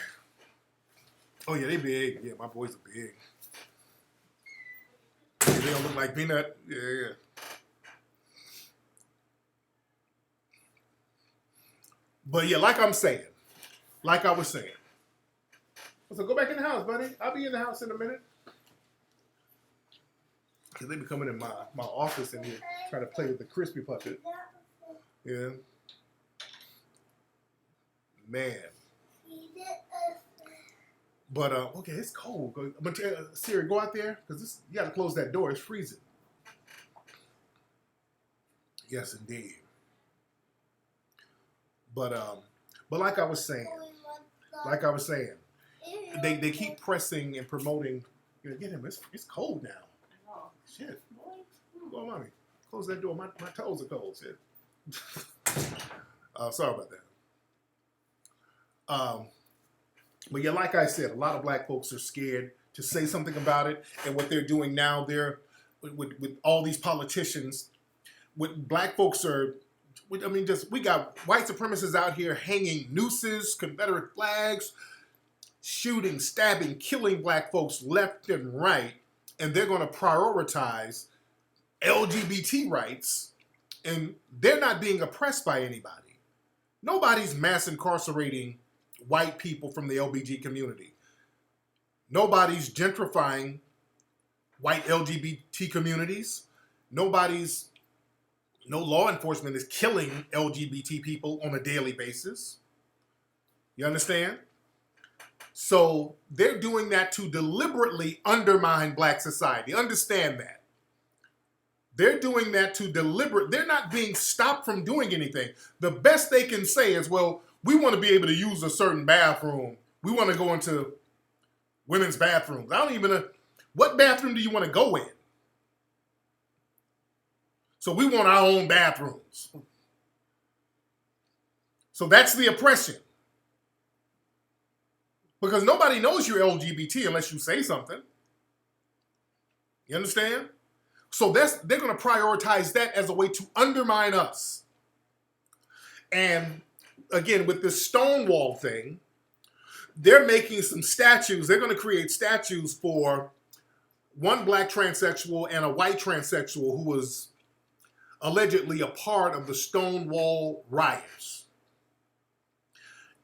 Oh yeah, they big. Yeah, my boys are big. Yeah, they don't look like Peanut. Yeah. But yeah, like I was saying. So go back in the house, buddy. I'll be in the house in a minute. Cause they be coming in my office in here trying to play with the crispy puppet. Yeah. Man. But okay, it's cold. But Siri, go out there because you got to close that door. It's freezing. Yes, indeed. But like I was saying, they keep pressing and promoting. You know, get him. It's cold now. Oh, Shit. Go on, mommy. Close that door. My toes are cold. Shit. Sorry about that. But yeah, like I said, a lot of black folks are scared to say something about it. And what they're doing now, they're with all these politicians, with black folks are, we got white supremacists out here hanging nooses, Confederate flags, shooting, stabbing, killing black folks left and right. And they're going to prioritize LGBT rights. And they're not being oppressed by anybody. Nobody's mass incarcerating white people from the LBG community. Nobody's gentrifying white LGBT communities. No law enforcement is killing LGBT people on a daily basis. You understand? So they're doing that to deliberately undermine black society. Understand that. They're doing that to they're not being stopped from doing anything. The best they can say is, well, we want to be able to use a certain bathroom. We want to go into women's bathrooms. I don't even know. What bathroom do you want to go in? So we want our own bathrooms. So that's the oppression. Because nobody knows you're LGBT unless you say something. You understand? So they're going to prioritize that as a way to undermine us. And again, with this Stonewall thing, they're making some statues. They're going to create statues for one black transsexual and a white transsexual who was allegedly a part of the Stonewall riots.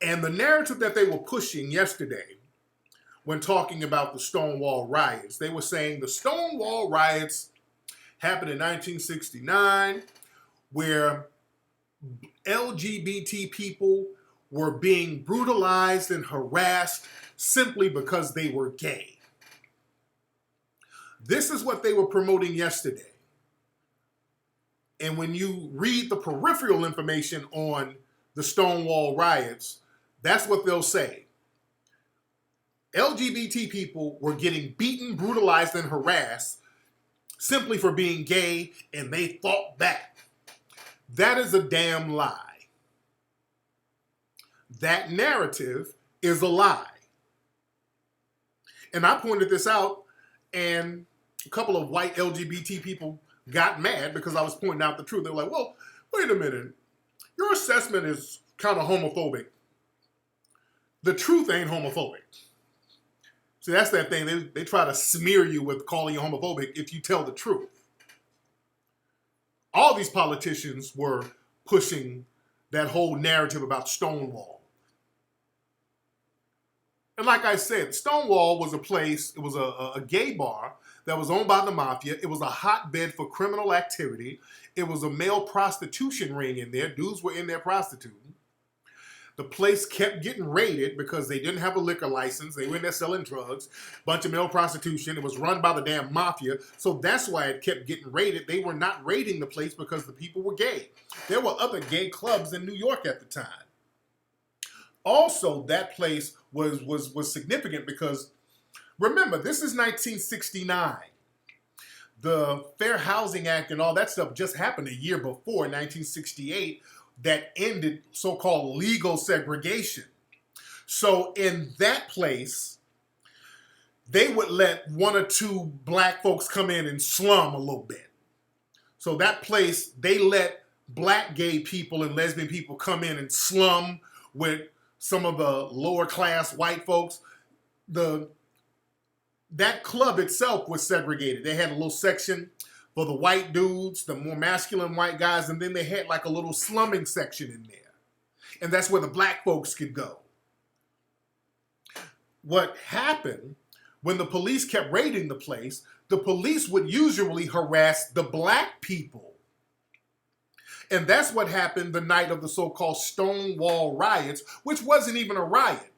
And the narrative that they were pushing yesterday when talking about the Stonewall riots, they were saying the Stonewall riots happened in 1969, where LGBT people were being brutalized and harassed simply because they were gay. This is what they were promoting yesterday. And when you read the peripheral information on the Stonewall riots, that's what they'll say. LGBT people were getting beaten, brutalized, and harassed simply for being gay, and they fought back. That is a damn lie. That narrative is a lie. And I pointed this out, and a couple of white LGBT people got mad because I was pointing out the truth. They were like, well, wait a minute. Your assessment is kind of homophobic. The truth ain't homophobic. See, that's that thing. They try to smear you with calling you homophobic if you tell the truth. All these politicians were pushing that whole narrative about Stonewall. And like I said, Stonewall was a place, it was a gay bar that was owned by the mafia. It was a hotbed for criminal activity. It was a male prostitution ring in there. Dudes were in there prostituting. The place kept getting raided because they didn't have a liquor license. They were in there selling drugs, bunch of male prostitution. It was run by the damn mafia. So that's why it kept getting raided. They were not raiding the place because the people were gay. There were other gay clubs in New York at the time. Also, that place was significant because, remember, this is 1969. The Fair Housing Act and all that stuff just happened a year before, 1968. that ended so-called legal segregation. So in that place, they would let one or two black folks come in and slum a little bit. So that place, they let black gay people and lesbian people come in and slum with some of the lower class white folks. That club itself was segregated. They had a little section for the white dudes, the more masculine white guys, and then they had like a little slumming section in there. And that's where the black folks could go. What happened when the police kept raiding the place, the police would usually harass the black people. And that's what happened the night of the so-called Stonewall riots, which wasn't even a riot,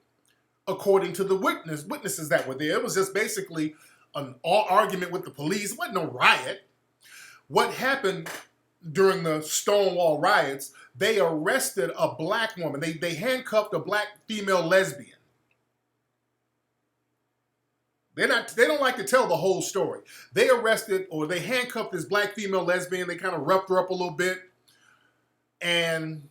according to the witnesses that were there. It was just basically an argument with the police. It wasn't no riot. What happened during the Stonewall riots, they arrested a black woman. They handcuffed a black female lesbian. They don't like to tell the whole story. They arrested or they handcuffed this black female lesbian. They kind of roughed her up a little bit. And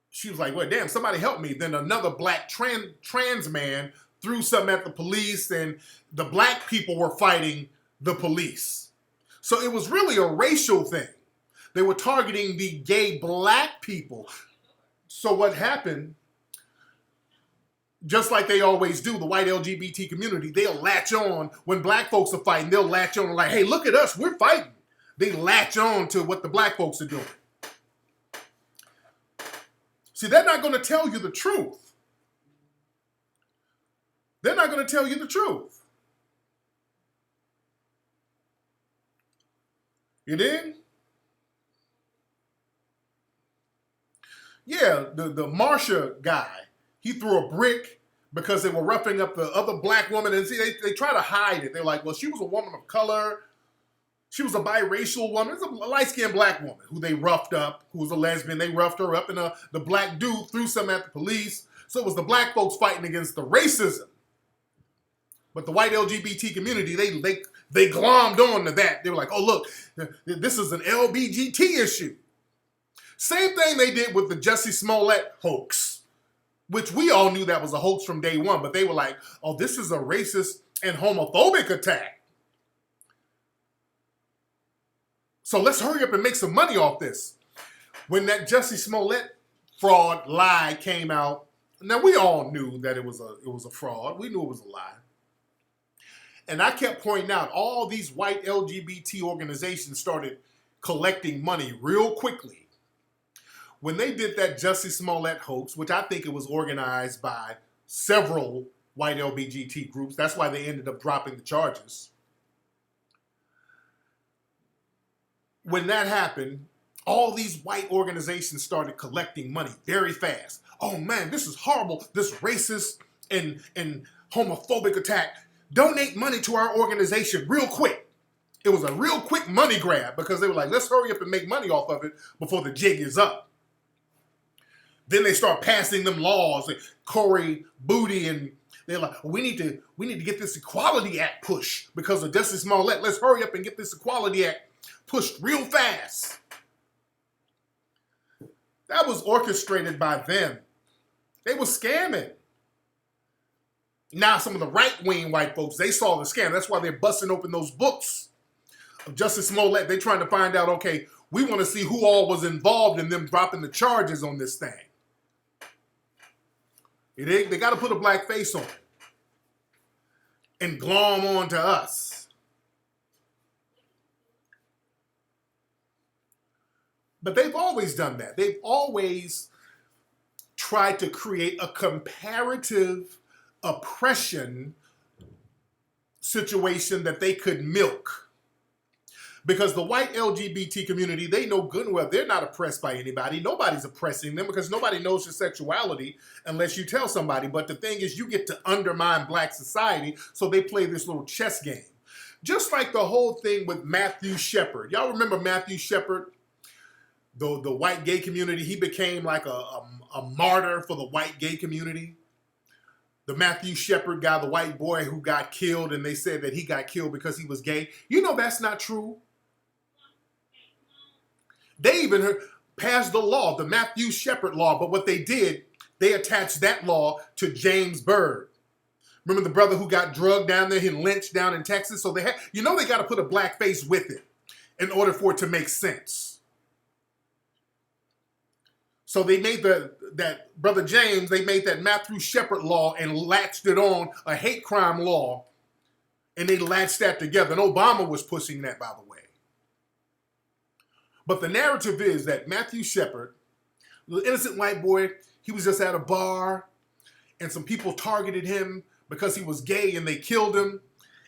she was like, well, damn, somebody help me. Then another black trans man threw something at the police, and the black people were fighting the police. So it was really a racial thing. They were targeting the gay black people. So what happened, just like they always do, the white LGBT community, they'll latch on when black folks are fighting. They'll latch on and like, hey, look at us, we're fighting. They latch on to what the black folks are doing. See, they're not going to tell you the truth. They're not going to tell you the truth. You dig? Yeah, the Marsha guy, he threw a brick because they were roughing up the other black woman. And see, they try to hide it. They're like, well, she was a woman of color. She was a biracial woman. It's a light-skinned black woman who they roughed up, who was a lesbian. They roughed her up, and the black dude threw something at the police. So it was the black folks fighting against the racism. But the white LGBT community, they glommed on to that. They were like, oh, look, this is an LBGT issue. Same thing they did with the Jussie Smollett hoax, which we all knew that was a hoax from day one. But they were like, oh, this is a racist and homophobic attack. So let's hurry up and make some money off this. When that Jussie Smollett fraud lie came out, now we all knew that it was a fraud. We knew it was a lie. And I kept pointing out all these white LGBT organizations started collecting money real quickly. When they did that Jussie Smollett hoax, which I think it was organized by several white LGBT groups, that's why they ended up dropping the charges. When that happened, all these white organizations started collecting money very fast. Oh man, this is horrible, this racist and homophobic attack. Donate money to our organization real quick. It was a real quick money grab because they were like, let's hurry up and make money off of it before the jig is up. Then they start passing them laws, like Corey Booty, and they're like, we need to get this Equality Act pushed because of Jussie Smollett. Let's hurry up and get this Equality Act pushed real fast. That was orchestrated by them. They were scamming. Now some of the right-wing white folks, they saw the scam. That's why they're busting open those books of Jussie Smollett. They're trying to find out, okay, we want to see who all was involved in them dropping the charges on this thing. They got to put a black face on it and glom on to us. But they've always done that. They've always tried to create a comparative oppression situation that they could milk. Because the white LGBT community, they know good and well they're not oppressed by anybody. Nobody's oppressing them because nobody knows your sexuality unless you tell somebody. But the thing is, you get to undermine black society, so they play this little chess game. Just like the whole thing with Matthew Shepard. Y'all remember Matthew Shepard? The white gay community, he became like a martyr for the white gay community. The Matthew Shepard guy, the white boy who got killed, and they said that he got killed because he was gay. You know that's not true. They even heard, passed the law, the Matthew Shepard law, but what they did, they attached that law to James Byrd. Remember the brother who got drugged down there and lynched down in Texas? So they had, they got to put a black face with it in order for it to make sense. So they made that brother James, they made that Matthew Shepard law and latched it on a hate crime law, and they latched that together. And Obama was pushing that, by the way. But the narrative is that Matthew Shepard, the innocent white boy, he was just at a bar, and some people targeted him because he was gay, and they killed him.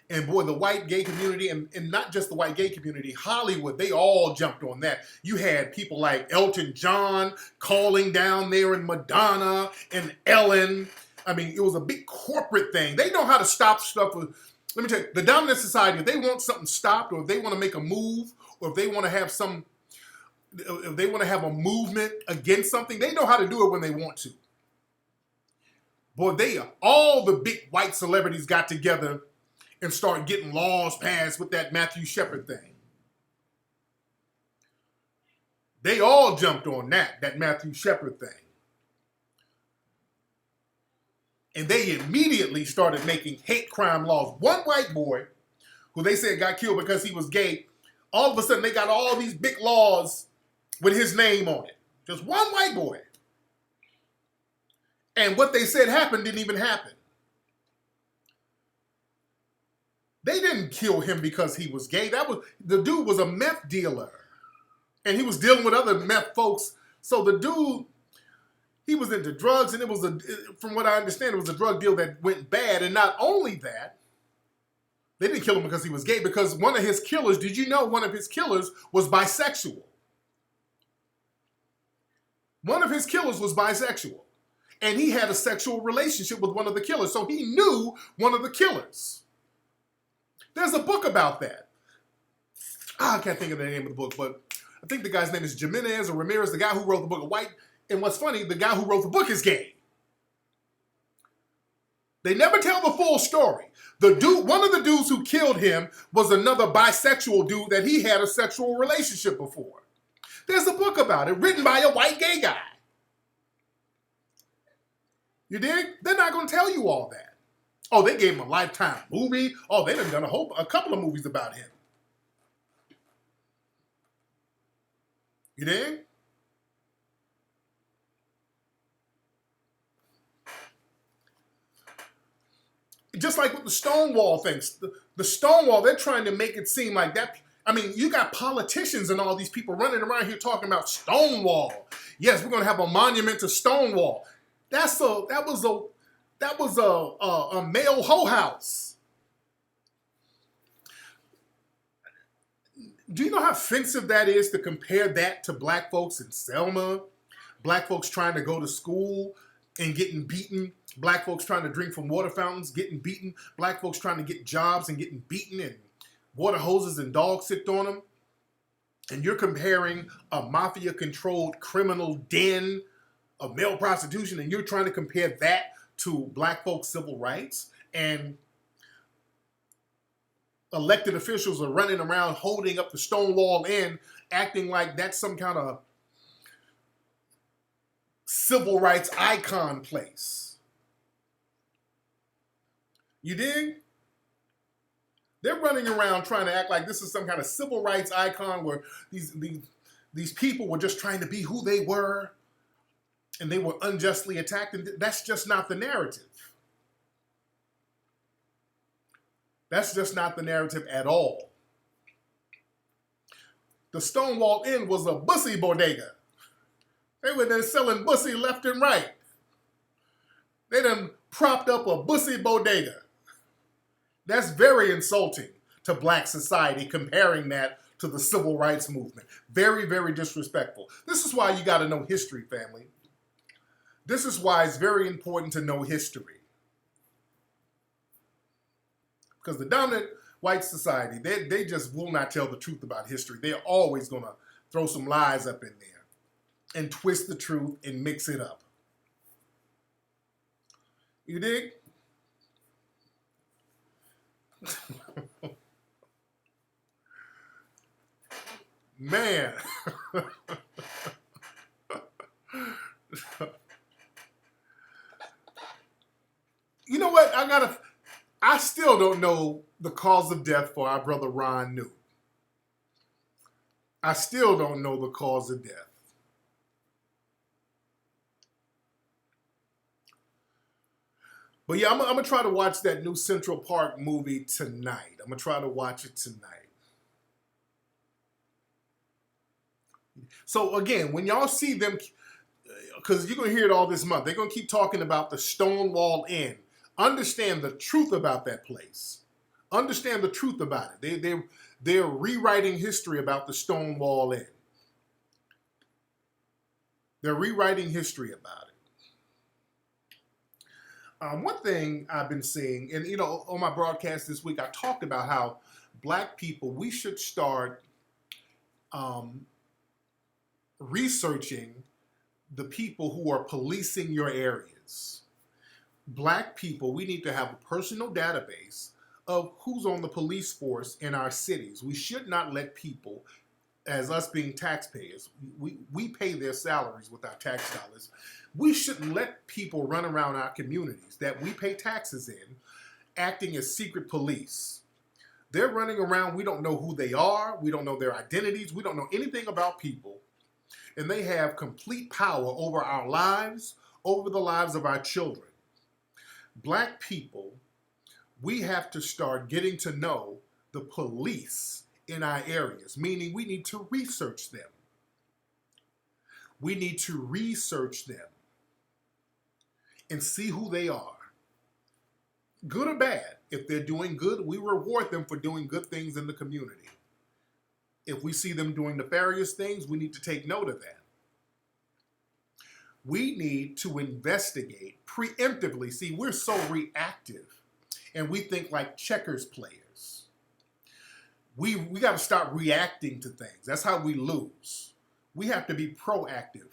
And boy, the white gay community, and not just the white gay community, Hollywood, they all jumped on that. You had people like Elton John calling down there, and Madonna and Ellen. I mean, it was a big corporate thing. They know how to stop stuff. Let me tell you, the dominant society, if they want something stopped, or if they want to make a move, or if they want to have a movement against something, they know how to do it when they want to. Boy, all the big white celebrities got together and start getting laws passed with that Matthew Shepard thing. They all jumped on that Matthew Shepard thing. And they immediately started making hate crime laws. One white boy, who they said got killed because he was gay, all of a sudden they got all these big laws with his name on it. Just one white boy. And what they said happened didn't even happen. They didn't kill him because he was gay. The dude was a meth dealer. And he was dealing with other meth folks. So the dude, he was into drugs, and from what I understand, it was a drug deal that went bad. And not only that, they didn't kill him because he was gay, because one of his killers, did you know one of his killers was bisexual? One of his killers was bisexual. And he had a sexual relationship with one of the killers. So he knew one of the killers. There's a book about that. I can't think of the name of the book, but I think the guy's name is Jimenez or Ramirez, the guy who wrote the book of White. And what's funny, the guy who wrote the book is gay. They never tell the full story. One of the dudes who killed him was another bisexual dude that he had a sexual relationship before. There's a book about it, written by a white gay guy. You dig? They're not going to tell you all that. Oh, they gave him a Lifetime movie. Oh, they done a couple of movies about him. You dig? Just like with the Stonewall things. The Stonewall, they're trying to make it seem like that. I mean, you got politicians and all these people running around here talking about Stonewall. Yes, we're going to have a monument to Stonewall. That was a male hoe house. Do you know how offensive that is to compare that to black folks in Selma? Black folks trying to go to school and getting beaten. Black folks trying to drink from water fountains, getting beaten. Black folks trying to get jobs and getting beaten, and water hoses and dogs sicked on them. And you're comparing a mafia-controlled criminal den of male prostitution, and you're trying to compare that to black folks' civil rights, and elected officials are running around holding up the Stonewall Inn, acting like that's some kind of civil rights icon place. You dig? They're running around trying to act like this is some kind of civil rights icon where these people were just trying to be who they were, and they were unjustly attacked, and that's just not the narrative. That's just not the narrative at all. The Stonewall Inn was a bussy bodega. They were there selling bussy left and right. They done propped up a bussy bodega. That's very insulting to black society, comparing that to the civil rights movement. Very, very disrespectful. This is why you got to know history, family. This is why it's very important to know history. Because the dominant white society, they just will not tell the truth about history. They're always going to throw some lies up in there and twist the truth and mix it up. You dig? Man. You know what? I still don't know the cause of death for our brother Ron New. I still don't know the cause of death. But yeah, I'm gonna try to watch that new Central Park movie tonight. I'm gonna try to watch it tonight. So again, when y'all see them, because you're gonna hear it all this month, they're gonna keep talking about the Stonewall Inn. Understand the truth about that place. Understand the truth about it. They're rewriting history about the Stonewall Inn. They're rewriting history about it. One thing I've been seeing, and on my broadcast this week, I talked about how Black people, we should start researching the people who are policing your areas. Black people, we need to have a personal database of who's on the police force in our cities. We should not let people, as us being taxpayers, we pay their salaries with our tax dollars. We shouldn't let people run around our communities that we pay taxes in, acting as secret police. They're running around, we don't know who they are, we don't know their identities, we don't know anything about people, and they have complete power over our lives, over the lives of our children. Black people, we have to start getting to know the police in our areas, meaning we need to research them. We need to research them and see who they are, good or bad. If they're doing good, we reward them for doing good things in the community. If we see them doing nefarious things, we need to take note of that. We need to investigate preemptively. See, we're so reactive and we think like checkers players. We got to start reacting to things. That's how we lose. We have to be proactive.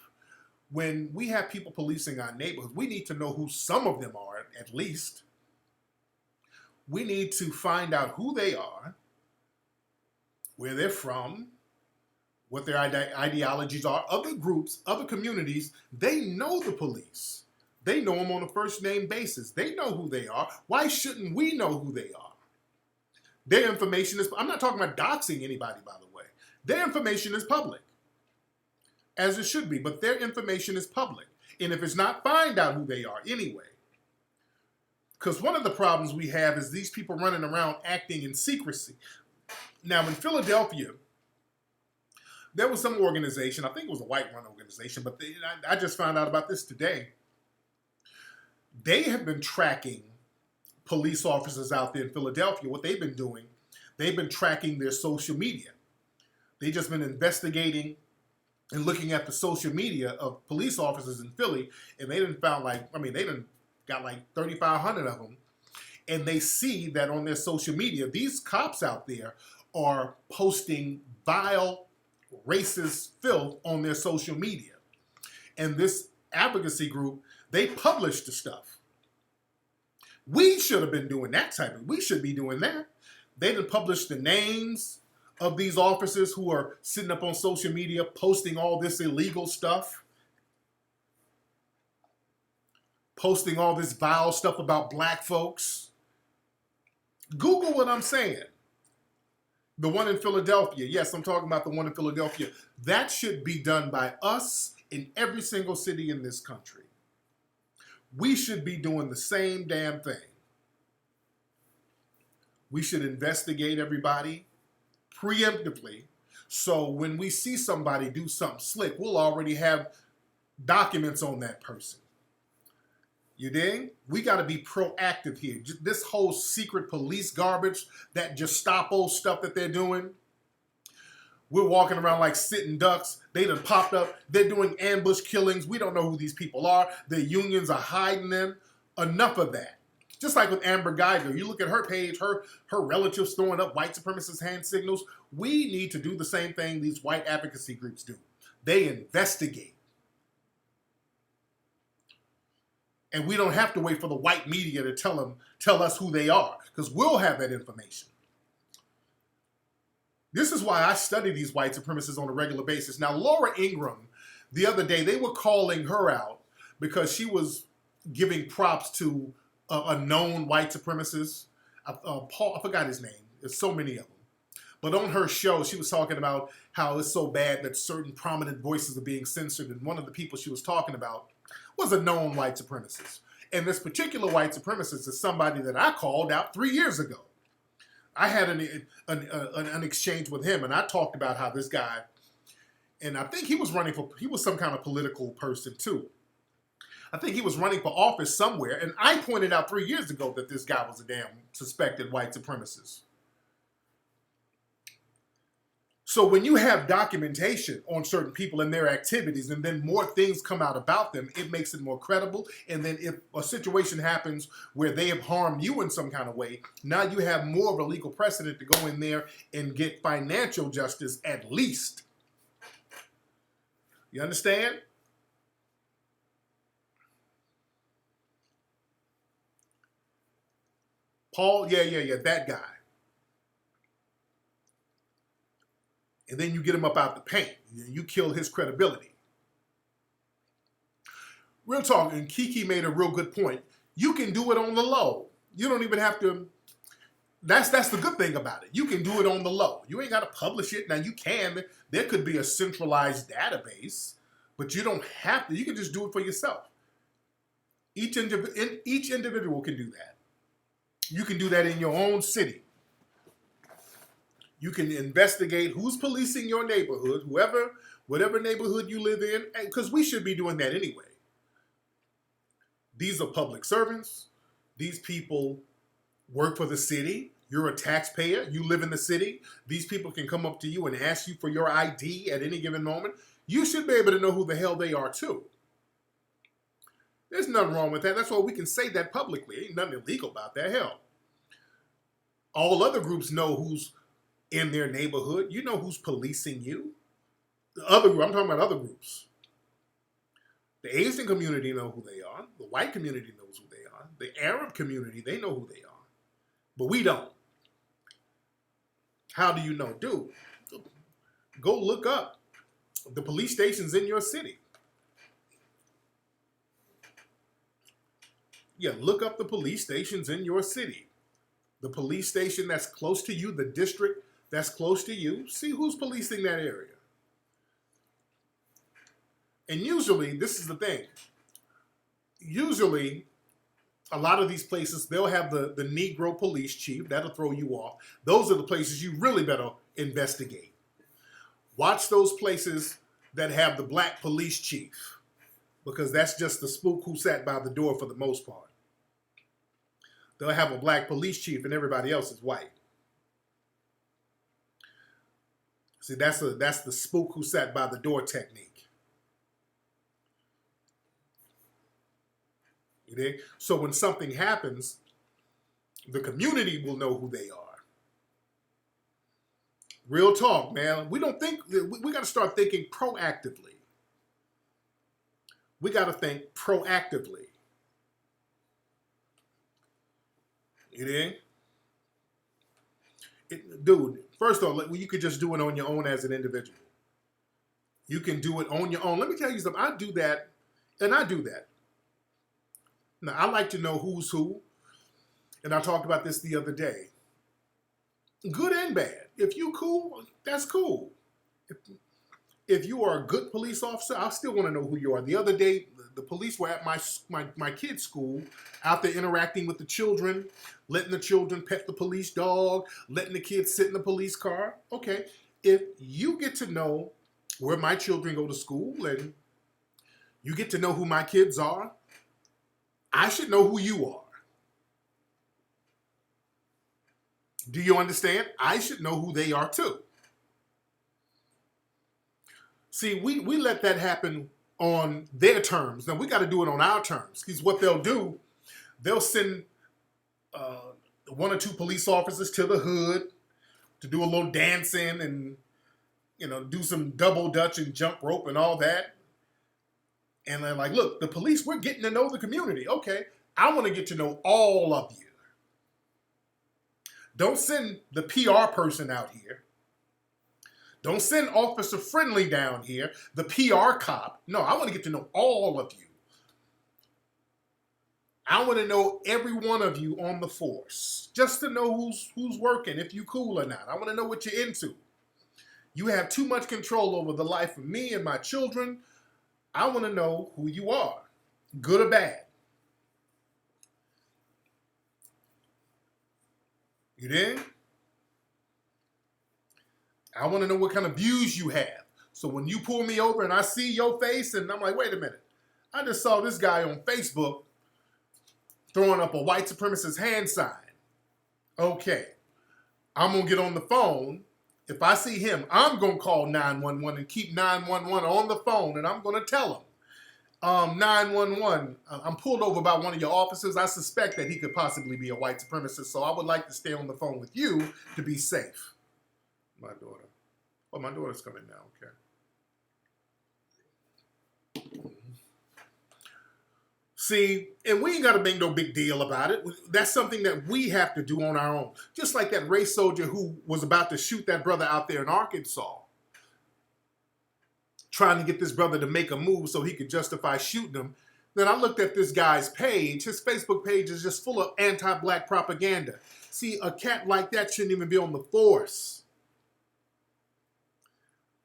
When we have people policing our neighborhoods, we need to know who some of them are, at least. We need to find out who they are, where they're from, what their ideologies are. Other groups, other communities, they know the police. They know them on a first name basis. They know who they are. Why shouldn't we know who they are? Their information is, I'm not talking about doxing anybody, by the way. Their information is public, as it should be, but their information is public. And if it's not, find out who they are anyway. Because one of the problems we have is these people running around acting in secrecy. Now, in Philadelphia, there was some organization, I think it was a white-run organization, but I just found out about this today. They have been tracking police officers out there in Philadelphia. What they've been doing, they've been tracking their social media. They've just been investigating and looking at the social media of police officers in Philly, and they done found they done got like 3,500 of them, and they see that on their social media, these cops out there are posting vile, racist filth on their social media. And this advocacy group, they publish the stuff. We should have been doing that we should be doing that. They done published the names of these officers who are sitting up on social media posting all this illegal stuff, posting all this vile stuff about black folks. Google what I'm saying. The one in Philadelphia, yes, I'm talking about the one in Philadelphia. That should be done by us in every single city in this country. We should be doing the same damn thing. We should investigate everybody preemptively, so when we see somebody do something slick, we'll already have documents on that person. You dig? We got to be proactive here. This whole secret police garbage, that Gestapo stuff that they're doing, we're walking around like sitting ducks. They done popped up. They're doing ambush killings. We don't know who these people are. The unions are hiding them. Enough of that. Just like with Amber Geiger, you look at her page, her relatives throwing up white supremacist hand signals. We need to do the same thing these white advocacy groups do. They investigate. And we don't have to wait for the white media to tell us who they are, because we'll have that information. This is why I study these white supremacists on a regular basis. Now, Laura Ingraham, the other day, they were calling her out because she was giving props to a known white supremacist. Paul, I forgot his name. There's so many of them. But on her show, she was talking about how it's so bad that certain prominent voices are being censored. And one of the people she was talking about was a known white supremacist. And this particular white supremacist is somebody that I called out 3 years ago. I had an exchange with him, and I talked about how this guy, and I think he was some kind of political person too. I think he was running for office somewhere, and I pointed out 3 years ago that this guy was a damn suspected white supremacist. So when you have documentation on certain people and their activities, and then more things come out about them, it makes it more credible. And then if a situation happens where they have harmed you in some kind of way, now you have more of a legal precedent to go in there and get financial justice at least. You understand? Paul, yeah, that guy. And then you get him up out the paint. You kill his credibility. Real talk, and Kiki made a real good point. You can do it on the low. You don't even have to. That's the good thing about it. You can do it on the low. You ain't got to publish it. Now you can. There could be a centralized database, but you don't have to. You can just do it for yourself. Each individual can do that. You can do that in your own city. You can investigate who's policing your neighborhood, whatever neighborhood you live in, because we should be doing that anyway. These are public servants. These people work for the city. You're a taxpayer. You live in the city. These people can come up to you and ask you for your ID at any given moment. You should be able to know who the hell they are too. There's nothing wrong with that. That's why we can say that publicly. Ain't nothing illegal about that. Hell, all other groups know who's in their neighborhood. You know who's policing you. I'm talking about other groups. The Asian community know who they are. The white community knows who they are. The Arab community, they know who they are. But we don't. How do you know? Dude, go look up the police stations in your city. Yeah, look up the police stations in your city. The police station that's close to you, the district that's close to you, see who's policing that area. And usually, this is the thing. Usually, a lot of these places, they'll have the Negro police chief. That'll throw you off. Those are the places you really better investigate. Watch those places that have the black police chief, because that's just the spook who sat by the door for the most part. They'll have a black police chief and everybody else is white. See, that's the spook who sat by the door technique. You dig? So when something happens, the community will know who they are. Real talk, man. We got to start thinking proactively. We got to think proactively. You dig? Dude, first of all, you could just do it on your own as an individual. You can do it on your own. Let me tell you something. I do that, and I do that. Now, I like to know who's who, and I talked about this the other day. Good and bad. If you cool, that's cool. If you are a good police officer, I still want to know who you are. The other day, the police were at my kid's school, out there interacting with the children, letting the children pet the police dog, letting the kids sit in the police car. Okay, if you get to know where my children go to school and you get to know who my kids are, I should know who you are. Do you understand? I should know who they are too. See, we let that happen on their terms. Now, we got to do it on our terms. Because what they'll do, they'll send one or two police officers to the hood to do a little dancing and, do some double dutch and jump rope and all that. And they're like, look, the police, we're getting to know the community. Okay, I want to get to know all of you. Don't send the PR person out here. Don't send Officer Friendly down here, the PR cop. No, I want to get to know all of you. I want to know every one of you on the force, just to know who's working, if you cool or not. I want to know what you're into. You have too much control over the life of me and my children. I want to know who you are, good or bad. You dig? I want to know what kind of views you have. So when you pull me over and I see your face and I'm like, wait a minute, I just saw this guy on Facebook throwing up a white supremacist hand sign. Okay, I'm going to get on the phone. If I see him, I'm going to call 911 and keep 911 on the phone, and I'm going to tell him, 911, I'm pulled over by one of your officers. I suspect that he could possibly be a white supremacist, so I would like to stay on the phone with you to be safe. My daughter. Oh, my daughter's coming now, okay. See, and we ain't got to make no big deal about it. That's something that we have to do on our own. Just like that race soldier who was about to shoot that brother out there in Arkansas, trying to get this brother to make a move so he could justify shooting him. Then I looked at this guy's page. His Facebook page is just full of anti-black propaganda. See, a cat like that shouldn't even be on the force.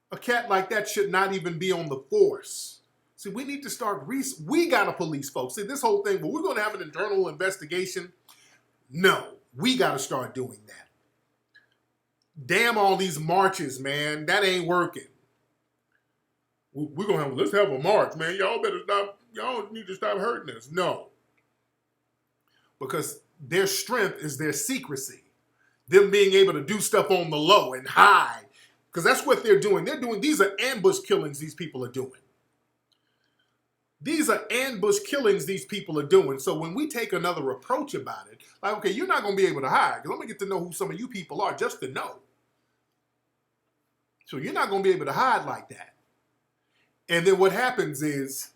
A cat like that should not even be on the force. See, we need to start, we got to police folks. See, this whole thing, but we're going to have an internal investigation. No, we got to start doing that. Damn all these marches, man. That ain't working. We're going to have, let's have a march, man. Y'all better stop, y'all need to stop hurting us. No. Because their strength is their secrecy. Them being able to do stuff on the low and hide. Because that's what they're doing. These are ambush killings these people are doing. These are ambush killings these people are doing. So when we take another approach about it, like, okay, you're not going to be able to hide. Because I'm going to get to know who some of you people are just to know. So you're not going to be able to hide like that. And then what happens is,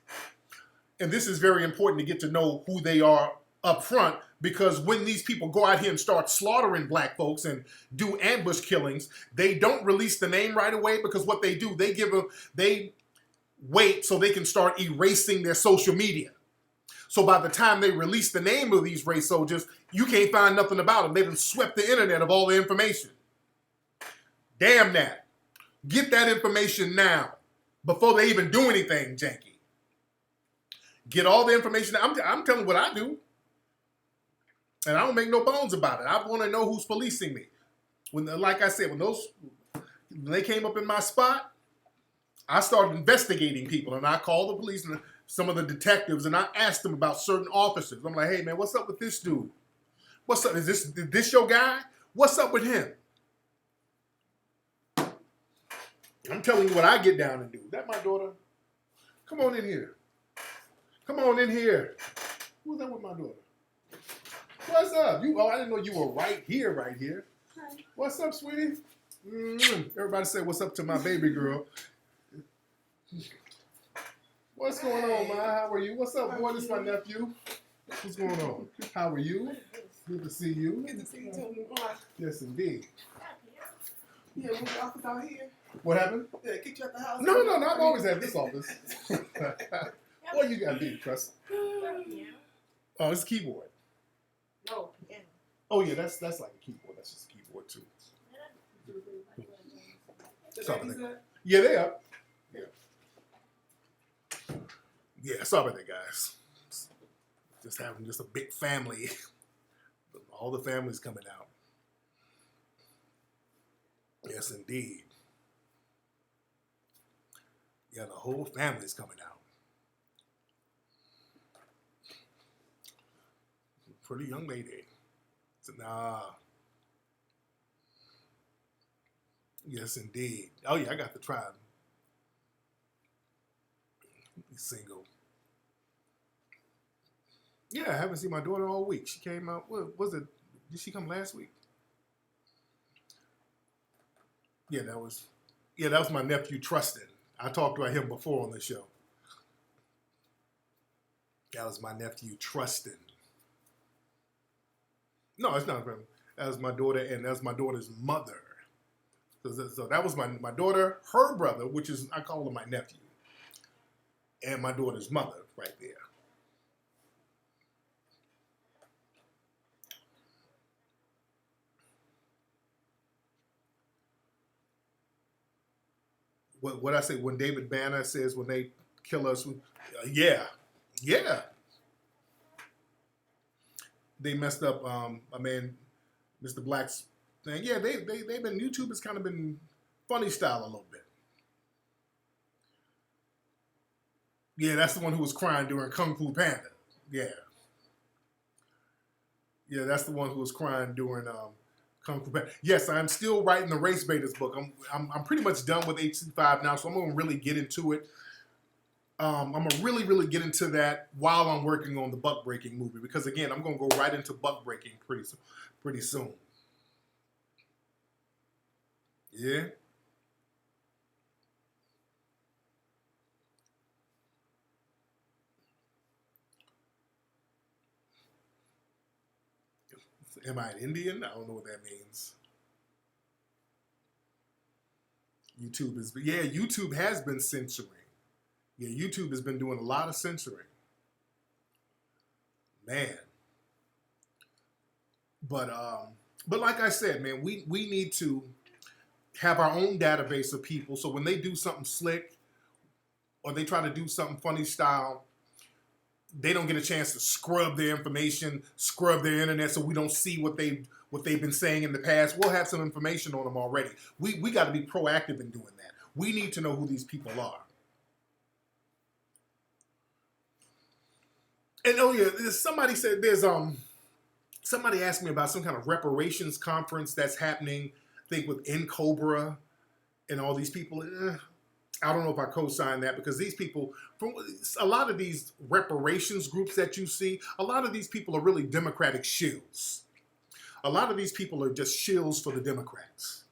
and this is very important to get to know who they are up front, because when these people go out here and start slaughtering black folks and do ambush killings, they don't release the name right away, because what they do, they wait so they can start erasing their social media. So by the time they release the name of these race soldiers, you can't find nothing about them. They've been swept the internet of all the information. Damn that. Get that information now, before they even do anything janky. Get all the information. I'm telling you what I do. And I don't make no bones about it. I want to know who's policing me. Like I said, when they came up in my spot, I started investigating people, and I called the police and some of the detectives, and I asked them about certain officers. I'm like, hey, man, what's up with this dude? What's up? Is this your guy? What's up with him? I'm telling you what I get down and do. That my daughter? Come on in here. Come on in here. Who's that with my daughter? What's up? I didn't know you were right here. Hi. What's up, sweetie? Everybody say what's up to my baby girl. What's going on, Ma? How are you? What's up, boy? This is my nephew. What's going on? How are you? Good to see you. Good to see you too. Yes, indeed. Yeah, we the office out here. What happened? Yeah, kick you out the house. No. I've always had this office. What you got, big trust? Oh, it's a keyboard. No, yeah. Oh yeah, that's like a keyboard. That's just a keyboard too. Sorry about that. Yeah, they up. Yeah, sorry about that, guys. Just having a big family. All the families coming out. Yes, indeed. Yeah, the whole family's coming out. Pretty young lady. So, nah. Yes, indeed. Oh, yeah, I got the tribe. He's single. Yeah, I haven't seen my daughter all week. She came out, what was it? Did she come last week? Yeah, that was my nephew, Trustin. I talked about him before on the show. That was my nephew, Trustin. No, it's not him. That was my daughter, and that's my daughter's mother. So that was my daughter, her brother, which is, I call him my nephew, and my daughter's mother right there. what I say when David Banner says when they kill us, yeah, they messed up a man, Mr. Black's thing. Yeah, they've been YouTube has kind of been funny style a little bit. Yeah, that's the one who was crying during Kung Fu Panda. Yeah, that's the one who was crying during Kung Fu Panda. Yes, I'm still writing the Race Baiters book. I'm pretty much done with HC5 now, so I'm gonna really get into it. I'm gonna really get into that while I'm working on the buck breaking movie because again, I'm gonna go right into buck breaking pretty soon. Yeah. Am I an Indian? I don't know what that means. YouTube has been censoring. Yeah, YouTube has been doing a lot of censoring. Man. But like I said, man, we need to have our own database of people so when they do something slick or they try to do something funny style, they don't get a chance to scrub their information, scrub their internet so we don't see what they've been saying in the past. We'll have some information on them already. We got to be proactive in doing that. We need to know who these people are. And oh yeah, somebody said somebody asked me about some kind of reparations conference that's happening, I think with Cobra and all these people. I don't know if I co-sign that because these people, from a lot of these reparations groups that you see, a lot of these people are really Democratic shills. A lot of these people are just shills for the Democrats.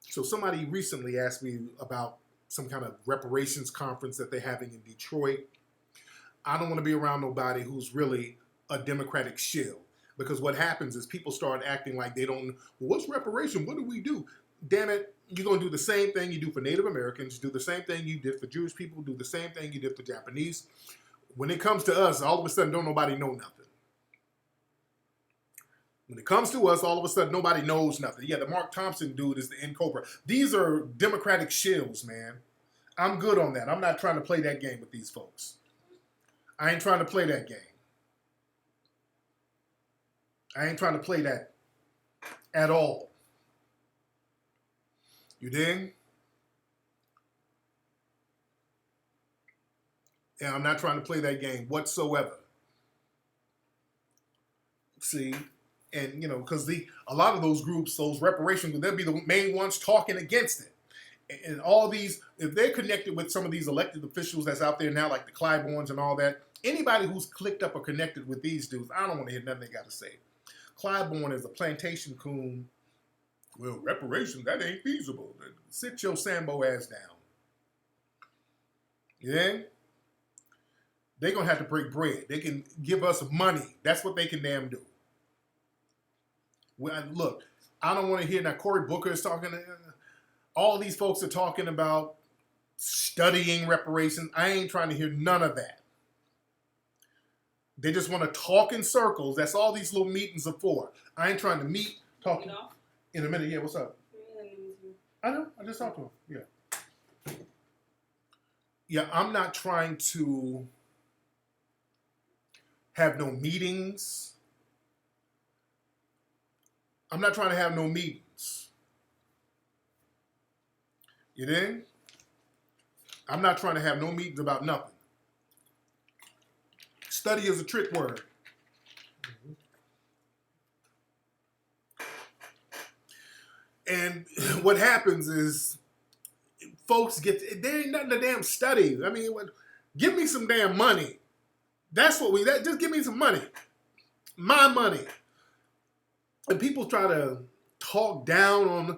So somebody recently asked me about some kind of reparations conference that they're having in Detroit. I don't want to be around nobody who's really a Democratic shill because what happens is people start acting like they don't, well, what's reparation? What do we do? Damn it, you're going to do the same thing you do for Native Americans, do the same thing you did for Jewish people, do the same thing you did for Japanese. When it comes to us, all of a sudden, don't nobody know nothing. When it comes to us, all of a sudden, nobody knows nothing. Yeah, the Mark Thompson dude is the Cobra. These are Democratic shills, man. I'm good on that. I'm not trying to play that game with these folks. I ain't trying to play that game. I ain't trying to play that at all. You dig? And I'm not trying to play that game whatsoever. See? And, because a lot of those groups, those reparations, they'll be the main ones talking against it. And all these, if they're connected with some of these elected officials that's out there now, like the Clybournes and all that, anybody who's clicked up or connected with these dudes, I don't want to hear nothing they got to say. Clybourne is a plantation coon. Well, reparations, that ain't feasible. Sit your Sambo ass down. Yeah? They're going to have to break bread. They can give us money. That's what they can damn do. Look, I don't want to hear now Cory Booker is talking. All these folks are talking about studying reparations. I ain't trying to hear none of that. They just want to talk in circles. That's all these little meetings are for. I ain't trying to talk in a minute. Yeah, what's up? I know. I just talked to him. Yeah. Yeah, I'm not trying to have no meetings. I'm not trying to have no meetings. You dig? I'm not trying to have no meetings about nothing. Study is a trick word. And what happens is folks there ain't nothing to damn study. I mean, give me some damn money. That's what just give me some money. My money. And people try to talk down on,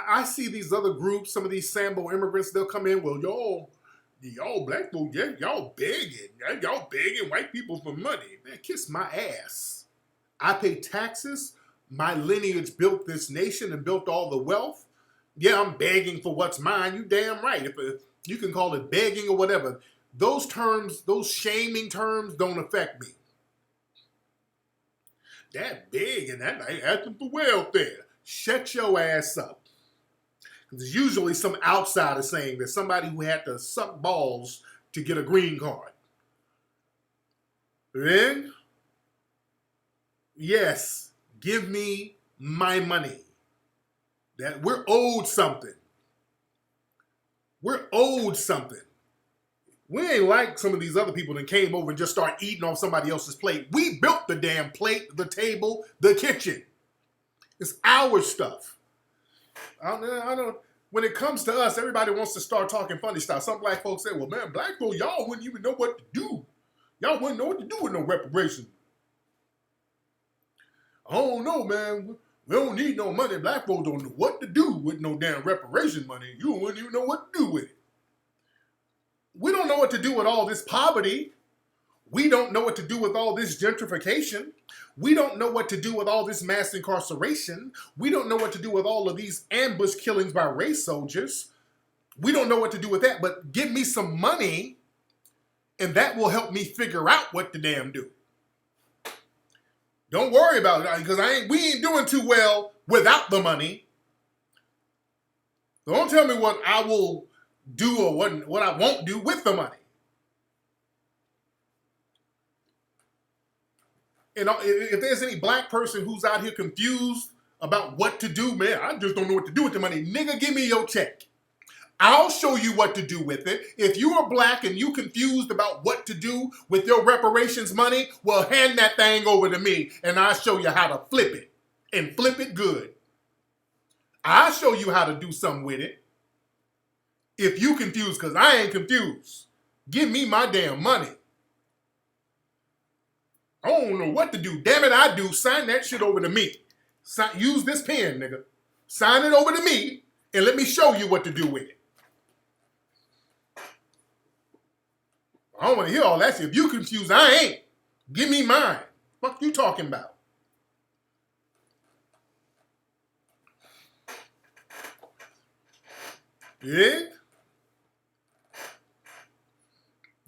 I see these other groups, some of these Sambo immigrants, they'll come in, well, y'all black folks, yeah, y'all begging white people for money. Man, kiss my ass. I pay taxes. My lineage built this nation and built all the wealth. Yeah, I'm begging for what's mine. You damn right. If you can call it begging or whatever. Those terms, those shaming terms don't affect me. That big and that ain't asking for welfare. Shut your ass up. There's usually some outsider saying that somebody who had to suck balls to get a green card. Then, yes, give me my money. That we're owed something. We're owed something. We ain't like some of these other people that came over and just start eating off somebody else's plate. We built the damn plate, the table, the kitchen. It's our stuff. I don't. When it comes to us, everybody wants to start talking funny stuff. Some black folks say, well, man, black folks, y'all wouldn't even know what to do. Y'all wouldn't know what to do with no reparations. I don't know, man. We don't need no money. Black folks don't know what to do with no damn reparation money. You wouldn't even know what to do with it. We don't know what to do with all this poverty. We don't know what to do with all this gentrification. We don't know what to do with all this mass incarceration. We don't know what to do with all of these ambush killings by race soldiers. We don't know what to do with that, but give me some money and that will help me figure out what to damn do. Don't worry about it because we ain't doing too well without the money. So don't tell me what I will do or what I won't do with the money. And if there's any black person who's out here confused about what to do, man, I just don't know what to do with the money. Nigga, give me your check. I'll show you what to do with it. If you are black and you confused about what to do with your reparations money, well, hand that thing over to me and I'll show you how to flip it and flip it good. I'll show you how to do something with it. If you confused, because I ain't confused. Give me my damn money. I don't know what to do. Damn it, I do. Sign that shit over to me. Use this pen, nigga. Sign it over to me and let me show you what to do with it. I don't want to hear all that shit. If you confused, I ain't. Give me mine. What you talking about? Yeah?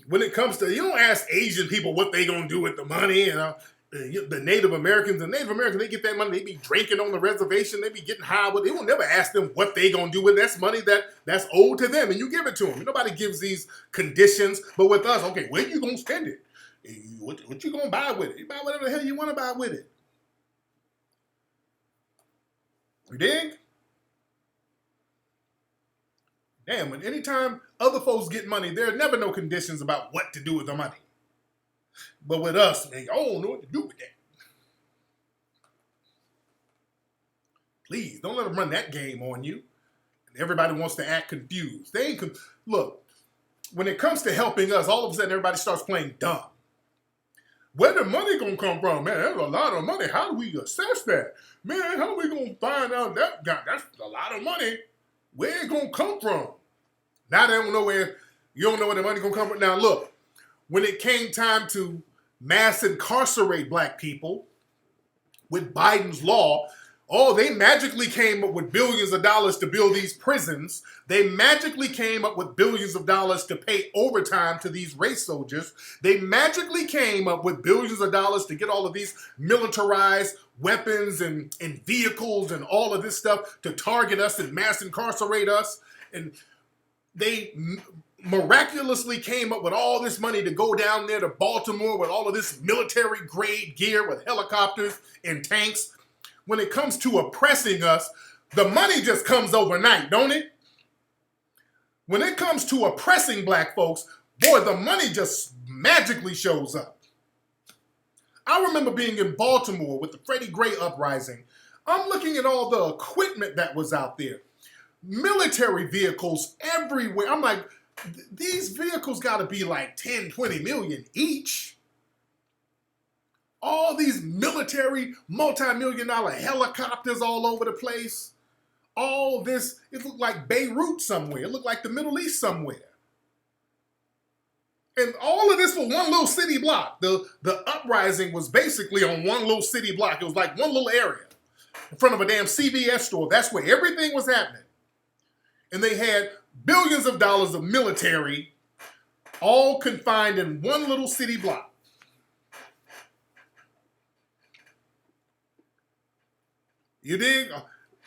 When it comes to, you don't ask Asian people what they gonna do with the money, the Native Americans, they get that money, they be drinking on the reservation, they be getting high with it. They will never ask them what they gonna do with it. That's money that's owed to them, and you give it to them. Nobody gives these conditions, but with us, okay, where you gonna spend it? What you gonna buy with it? You buy whatever the hell you wanna buy with it. You dig? Damn, when anytime other folks get money, there are never no conditions about what to do with the money. But with us, man, I don't know what to do with that. Please, don't let them run that game on you. And everybody wants to act confused. They ain't look, when it comes to helping us, all of a sudden everybody starts playing dumb. Where the money gonna come from? Man, that's a lot of money. How do we assess that? Man, how are we gonna find out that's a lot of money? Where it gonna come from? Now they don't know where, you don't know where the money gonna come from. Now look, when it came time to mass incarcerate black people with Biden's law, they magically came up with billions of dollars to build these prisons. They magically came up with billions of dollars to pay overtime to these race soldiers. They magically came up with billions of dollars to get all of these militarized weapons and vehicles and all of this stuff to target us and mass incarcerate us. And they miraculously came up with all this money to go down there to Baltimore with all of this military grade gear with helicopters and tanks. When it comes to oppressing us, the money just comes overnight, don't it? When it comes to oppressing black folks, boy, the money just magically shows up. I remember being in Baltimore with the Freddie Gray uprising. I'm looking at all the equipment that was out there. Military vehicles everywhere. I'm like, these vehicles got to be like 10, 20 million each. All these military, multi-million dollar helicopters all over the place. All this, it looked like Beirut somewhere. It looked like the Middle East somewhere. And all of this for one little city block. The uprising was basically on one little city block. It was like one little area in front of a damn CVS store. That's where everything was happening. And they had billions of dollars of military all confined in one little city block. You dig?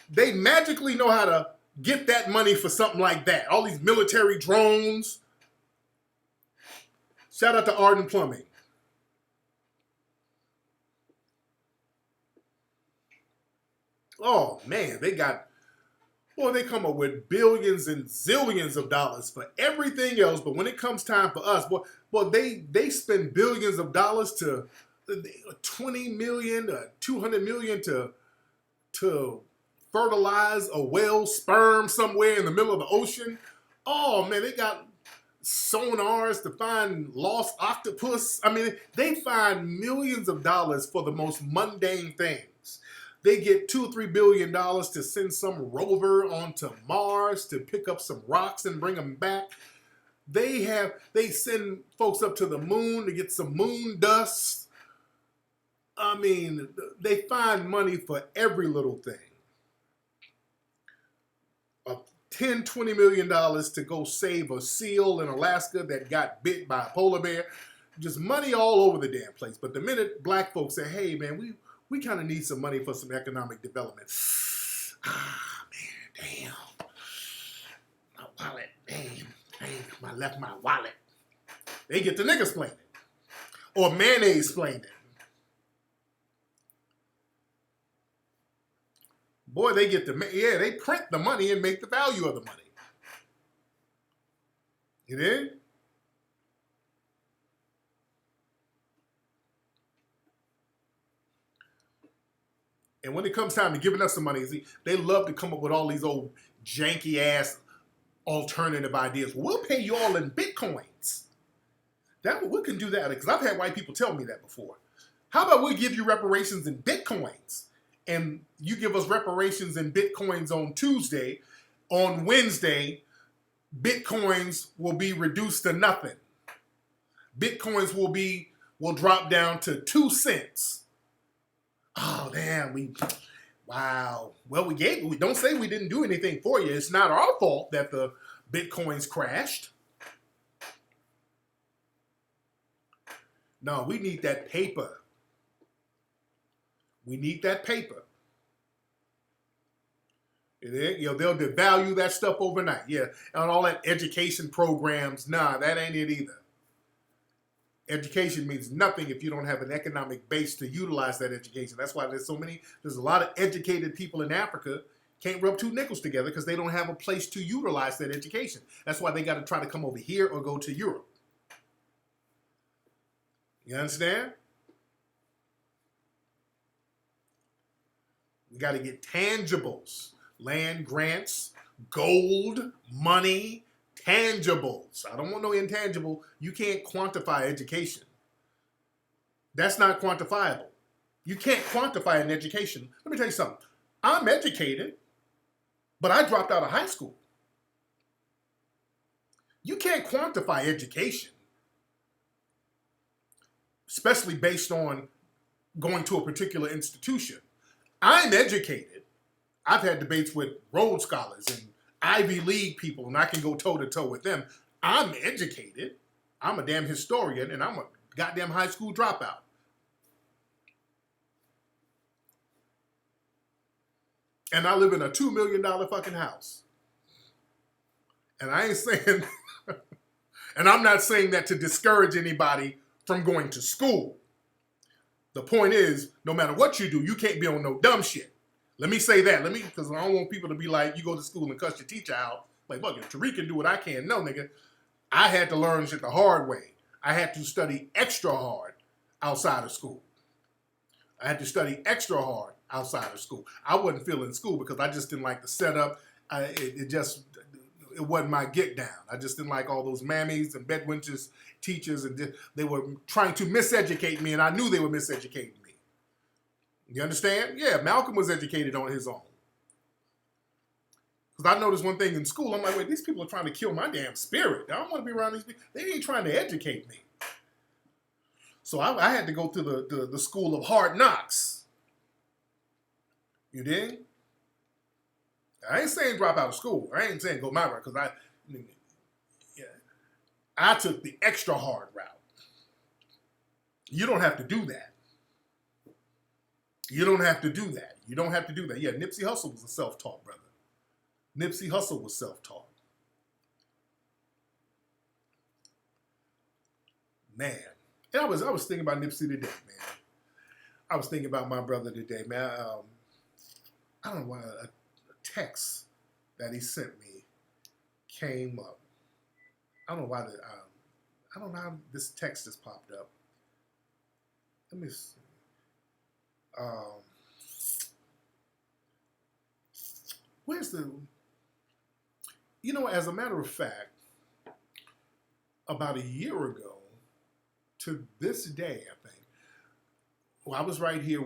They magically know how to get that money for something like that. All these military drones. Shout out to Arden Plumbing. Oh man, they come up with billions and zillions of dollars for everything else, but when it comes time for us, they spend billions of dollars to 20 million, 200 million to fertilize a whale's sperm somewhere in the middle of the ocean. Oh man, they got sonars to find lost octopus. I mean, they find millions of dollars for the most mundane things. They get $2 or $3 billion to send some rover onto Mars to pick up some rocks and bring them back. They send folks up to the moon to get some moon dust. I mean, they find money for every little thing. $10, $20 million to go save a seal in Alaska that got bit by a polar bear. Just money all over the damn place. But the minute black folks say, hey man, we kind of need some money for some economic development. Ah, man, damn. My wallet, damn, I left my wallet. They get the niggas playing it. Or mayonnaise playing it. Boy, they print the money and make the value of the money. You dig? And when it comes time to giving us some money, they love to come up with all these old janky ass alternative ideas. We'll pay you all in Bitcoins. We can do that because I've had white people tell me that before. How about we give you reparations in Bitcoins? And you give us reparations in Bitcoins on Tuesday. On Wednesday, Bitcoins will be reduced to nothing. Bitcoins will drop down to 2 cents. Oh, damn, wow. Well, we don't say we didn't do anything for you. It's not our fault that the Bitcoins crashed. No, we need that paper. We need that paper. They'll devalue that stuff overnight. Yeah, and all that education programs, nah, that ain't it either. Education means nothing if you don't have an economic base to utilize that education. That's why there's a lot of educated people in Africa can't rub two nickels together because they don't have a place to utilize that education. That's why they got to try to come over here or go to Europe. You understand? We got to get tangibles, land grants, gold, money, tangibles. I don't want no intangible. You can't quantify education. That's not quantifiable. You can't quantify an education. Let me tell you something. I'm educated, but I dropped out of high school. You can't quantify education, especially based on going to a particular institution. I'm educated. I've had debates with Rhodes Scholars and Ivy League people, and I can go toe-to-toe with them. I'm educated. I'm a damn historian, and I'm a goddamn high school dropout. And I live in a $2 million fucking house. And I ain't saying, and I'm not saying that to discourage anybody from going to school. The point is, no matter what you do, you can't be on no dumb shit. Let me say that. Because I don't want people to be like, you go to school and cuss your teacher out. Like, look, if Tariq can do what I can. No, nigga. I had to learn shit the hard way. I had to study extra hard outside of school. I had to study extra hard outside of school. I wasn't feeling school because I just didn't like the setup. It wasn't my get down. I just didn't like all those mammies and bedwenches teachers, and they were trying to miseducate me, and I knew they were miseducating me. You understand? Yeah, Malcolm was educated on his own. Because I noticed one thing in school, I'm like, wait, these people are trying to kill my damn spirit. I don't want to be around these people. They ain't trying to educate me. So I had to go to the school of hard knocks. You dig? I ain't saying drop out of school. I ain't saying go my route, because I took the extra hard route. You don't have to do that. You don't have to do that. You don't have to do that. Yeah, Nipsey Hussle was a self-taught brother. Nipsey Hussle was self-taught. Man. And I was thinking about Nipsey today, man. I was thinking about my brother today, man. I don't know why a text that he sent me came up. I don't know why I don't know how this text just popped up. Let me see. Where's the? You know, as a matter of fact, about a year ago to this day, I think. Well, I was right here.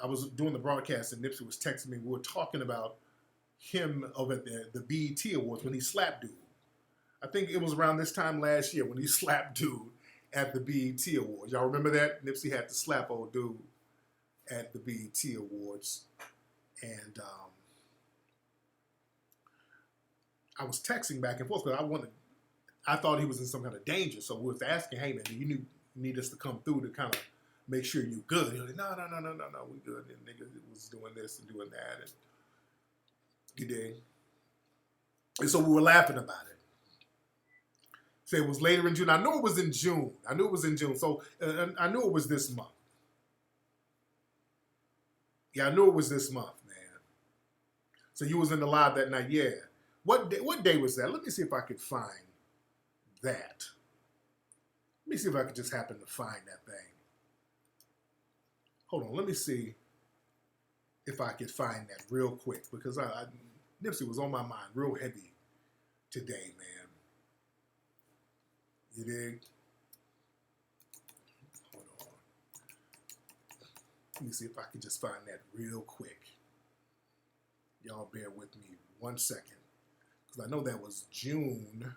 I was doing the broadcast, and Nipsey was texting me. We were talking about him over at the BET Awards when he slapped dude. I think it was around this time last year when he slapped dude at the BET Awards. Y'all remember that? Nipsey had to slap old dude at the BET Awards. And I was texting back and forth because I thought he was in some kind of danger. So we was asking, hey man, do you need us to come through to kind of make sure you're good? He was like, no, we good. And nigga was doing this and doing that. And you dig? And so we were laughing about it. So it was later in June. I knew it was in June. So I knew it was this month. Yeah, I knew it was this month, man. So you was in the live that night, yeah. What day was that? Let me see if I could find that. Let me see if I could just happen to find that thing. Hold on, let me see if I could find that real quick because Nipsey was on my mind real heavy today, man. You dig? Hold on. Let me see if I can just find that real quick. Y'all bear with me 1 second. Because I know that was June.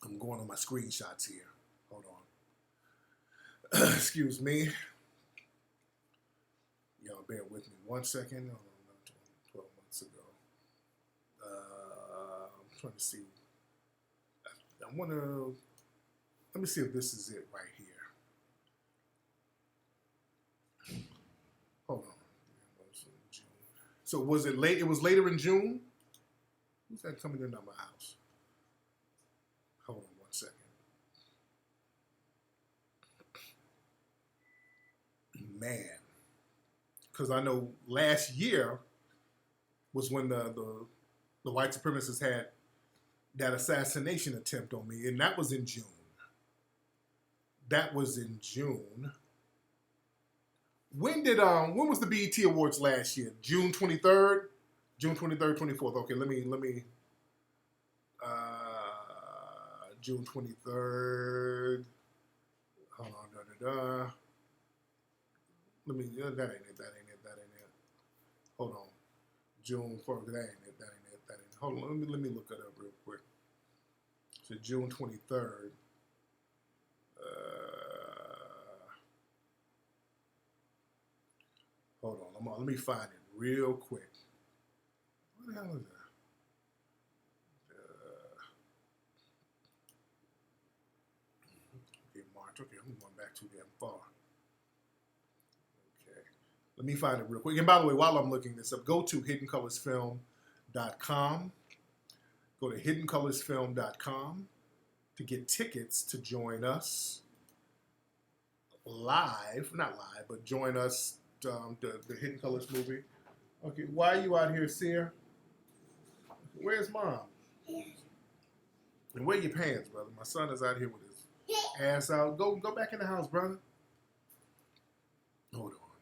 I'm going on my screenshots here. Hold on. Excuse me. Y'all bear with me 1 second. 12 months ago. I'm trying to see. Let me see if this is it right here. Hold on. So was it late? It was later in June? Who's that coming in on my house? Hold on 1 second. Man. Because I know last year was when the white supremacists had that assassination attempt on me, and that was in June. When was the BET Awards last year? June 23rd? June 23rd, 24th. Okay, let me June 23rd. Hold on, Let me, that ain't it. Hold on. June 4th, that ain't it. Hold on, let me look it up real quick. So June 23rd. Hold on, let me find it real quick. What the hell is that? Okay, March. Okay, I'm going back too damn far. Okay, let me find it real quick. And by the way, while I'm looking this up, go to hiddencolorsfilm.com. Go to hiddencolorsfilm.com to get tickets to join us live, not live, but join us. The Hidden Colors movie. Okay, why are you out here, Seer? Where's Mom? And where your pants, brother? My son is out here with his ass out. Go back in the house, brother. Hold on.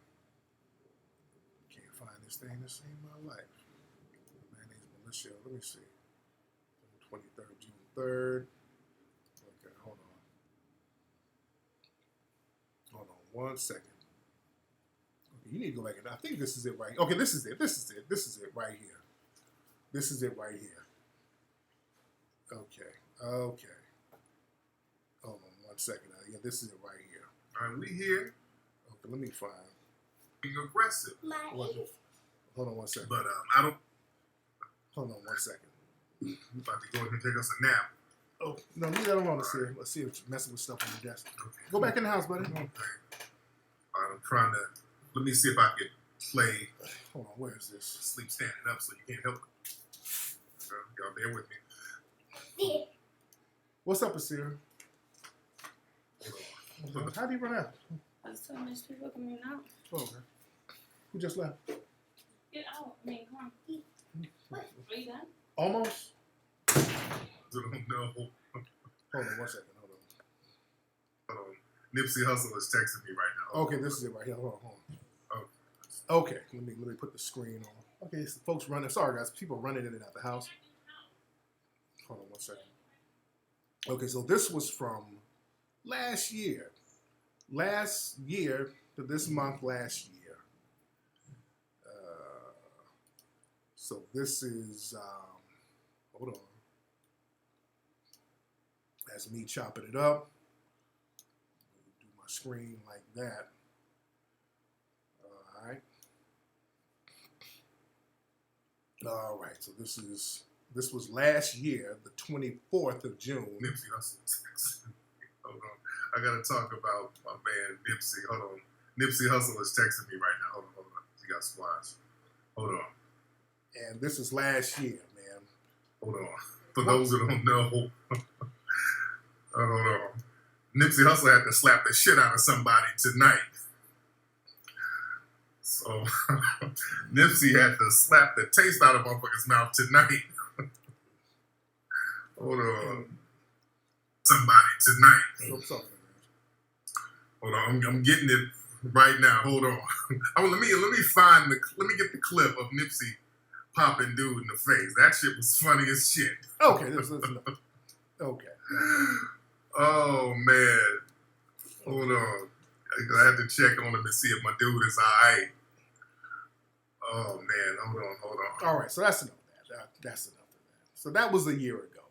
Can't find this thing to save my life. My name's Militia. Let me see. June 23rd, June 3rd. Okay, hold on 1 second. You need to go back in. I think this is it right here. Okay, this is it right here. Okay. Hold on 1 second. Yeah, this is it right here. All right, we here. Okay, let me find. Being aggressive. Hold on 1 second. But I don't. Hold on 1 second. I'm about to go ahead and take us a nap. Oh, no, leave that alone. Let's see if you're messing with stuff on the desk. Okay. Go back in the house, buddy. Okay. I'm trying to. Let me see if I can play. Hold on, where is this? Sleep standing up, so you can't help it. Y'all bear with me. What's up, Asira? How do you run out? I was telling these people coming out. Oh, okay. Who just left? Get out. I mean, come on. What? Are you done? Almost. No. Hold on 1 second. Hold on. Nipsey Hussle is texting me right now. Okay, this is it right here. Hold on. Okay, let me put the screen on. Okay, so folks running. Sorry, guys. People running in and out the house. Hold on 1 second. Okay, so this was from last year. Last year to this month last year. So this is, hold on. That's me chopping it up. Do my screen like that. All right. All right, so this was last year, the 24th of June. Nipsey Hussle. Hold on. I got to talk about my man Nipsey. Hold on. Nipsey Hussle is texting me right now. Hold on. He got squads. Hold on. And this is last year, man. Hold on. For those that don't know, hold on. Nipsey Hussle had to slap the shit out of somebody tonight. So Nipsey had to slap the taste out of motherfucker's mouth tonight. Hold on. Somebody tonight. What's up, man? Hold on, I'm getting it right now. Hold on. Let me get the clip of Nipsey popping dude in the face. That shit was funny as shit. Okay, this okay. Oh man. Hold on. I have to check on him and see if my dude is alright. Oh man, hold on. All right, so that's enough of that. That's enough of that. So that was a year ago.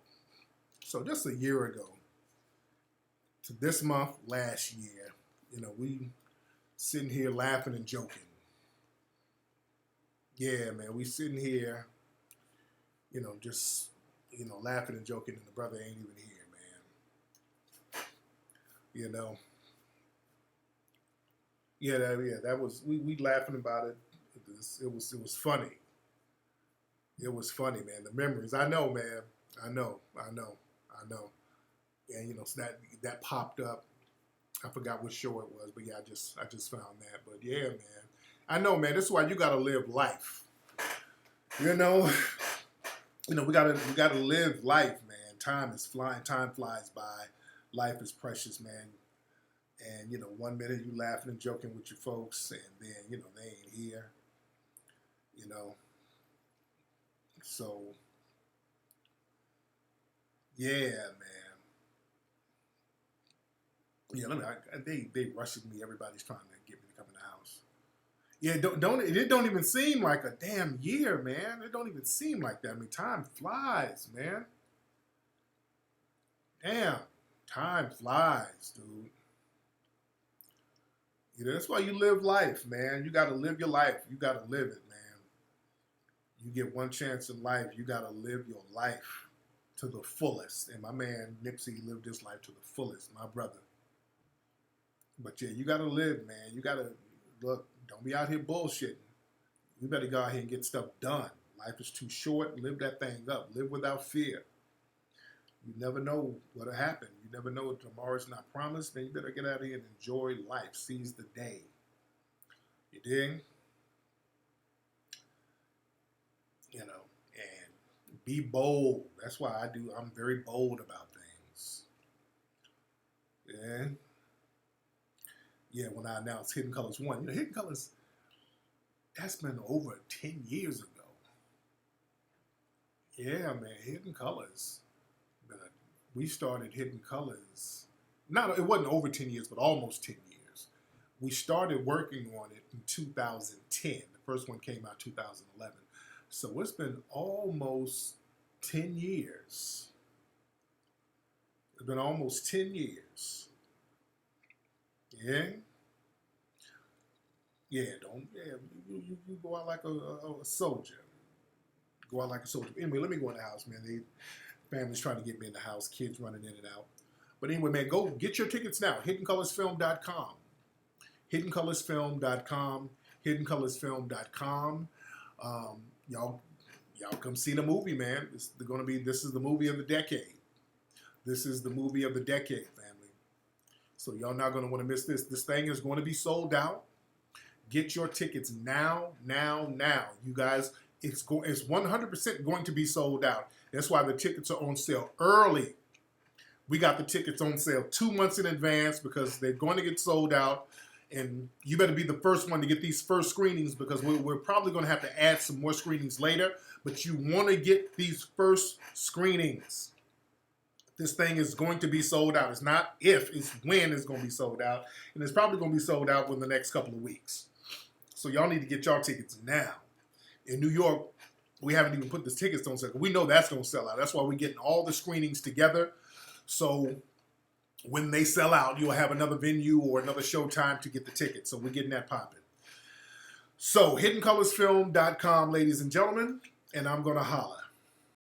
So just a year ago to this month last year, we sitting here laughing and joking. Yeah, man, we sitting here, just, laughing and joking, and the brother ain't even here, man. Yeah, that was, we laughing about it. It was funny. It was funny, man. The memories, I know, man. I know. And so that popped up. I forgot which show it was, but yeah, I just found that. But yeah, man. I know, man. This is why you gotta live life. We gotta live life, man. Time is flying. Time flies by. Life is precious, man. And 1 minute you laughing and joking with your folks, and then they ain't here. So yeah, man. Yeah, they rushing me. Everybody's trying to get me to come in the house. Yeah, it don't even seem like a damn year, man. It don't even seem like that. I mean, time flies, man. Damn, time flies, dude. That's why you live life, man. You got to live your life. You got to live it, man. You get one chance in life. You got to live your life to the fullest. And my man Nipsey lived his life to the fullest, my brother. But yeah, you got to live, man. You got to, look, don't be out here bullshitting. You better go out here and get stuff done. Life is too short. Live that thing up. Live without fear. You never know what'll happen. You never know if tomorrow's not promised. Man, you better get out here and enjoy life. Seize the day. You dig? And be bold. That's why I'm very bold about things. Yeah. Yeah, when I announced Hidden Colors 1. Hidden Colors, that's been over 10 years ago. Yeah, man, Hidden Colors. We started Hidden Colors. It wasn't over 10 years, but almost 10 years. We started working on it in 2010. The first one came out 2011. So it's been almost 10 years. It's been almost 10 years. Yeah? Yeah, you go out like a soldier. Go out like a soldier. Anyway, let me go in the house, man. Family's trying to get me in the house. Kids running in and out. But anyway, man, go get your tickets now. HiddenColorsFilm.com. HiddenColorsFilm.com. HiddenColorsFilm.com. Y'all come see the movie, man. This is the movie of the decade. This is the movie of the decade, family. So y'all not going to want to miss this. This thing is going to be sold out. Get your tickets now. You guys, it's 100% going to be sold out. That's why the tickets are on sale early. We got the tickets on sale 2 months in advance because they're going to get sold out. And you better be the first one to get these first screenings because we're probably going to have to add some more screenings later. But you want to get these first screenings. This thing is going to be sold out. It's not if, it's when it's going to be sold out. And it's probably going to be sold out within the next couple of weeks. So y'all need to get y'all tickets now. In New York, we haven't even put the tickets on sale. We know that's going to sell out. That's why we're getting all the screenings together. So when they sell out, you'll have another venue or another showtime to get the tickets. So we're getting that popping. So HiddenColorsFilm.com, ladies and gentlemen, and I'm going to holla.